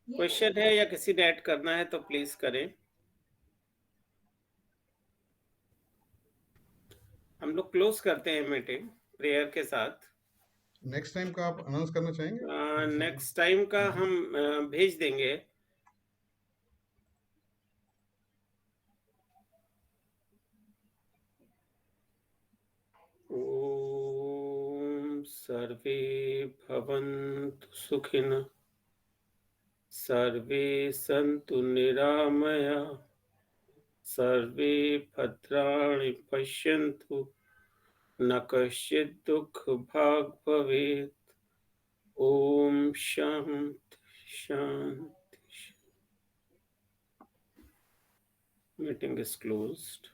क्वेश्चन है या किसी ने ऐड करना है तो प्लीज करें। हम लोग क्लोज करते हैं मीटिंग प्रेयर के साथ। नेक्स्ट टाइम का आप अनाउंस करना चाहेंगे? नेक्स्ट टाइम का हम भेज देंगे। ओम सर्वे भवन्तु सुखिनः, सर्वे सन्तु निरामया, सर्वे भद्राणि पश्यन्तु, न कश्चित् दुःखभाग् भवेत्। ओम शांति शांति। Meeting is closed.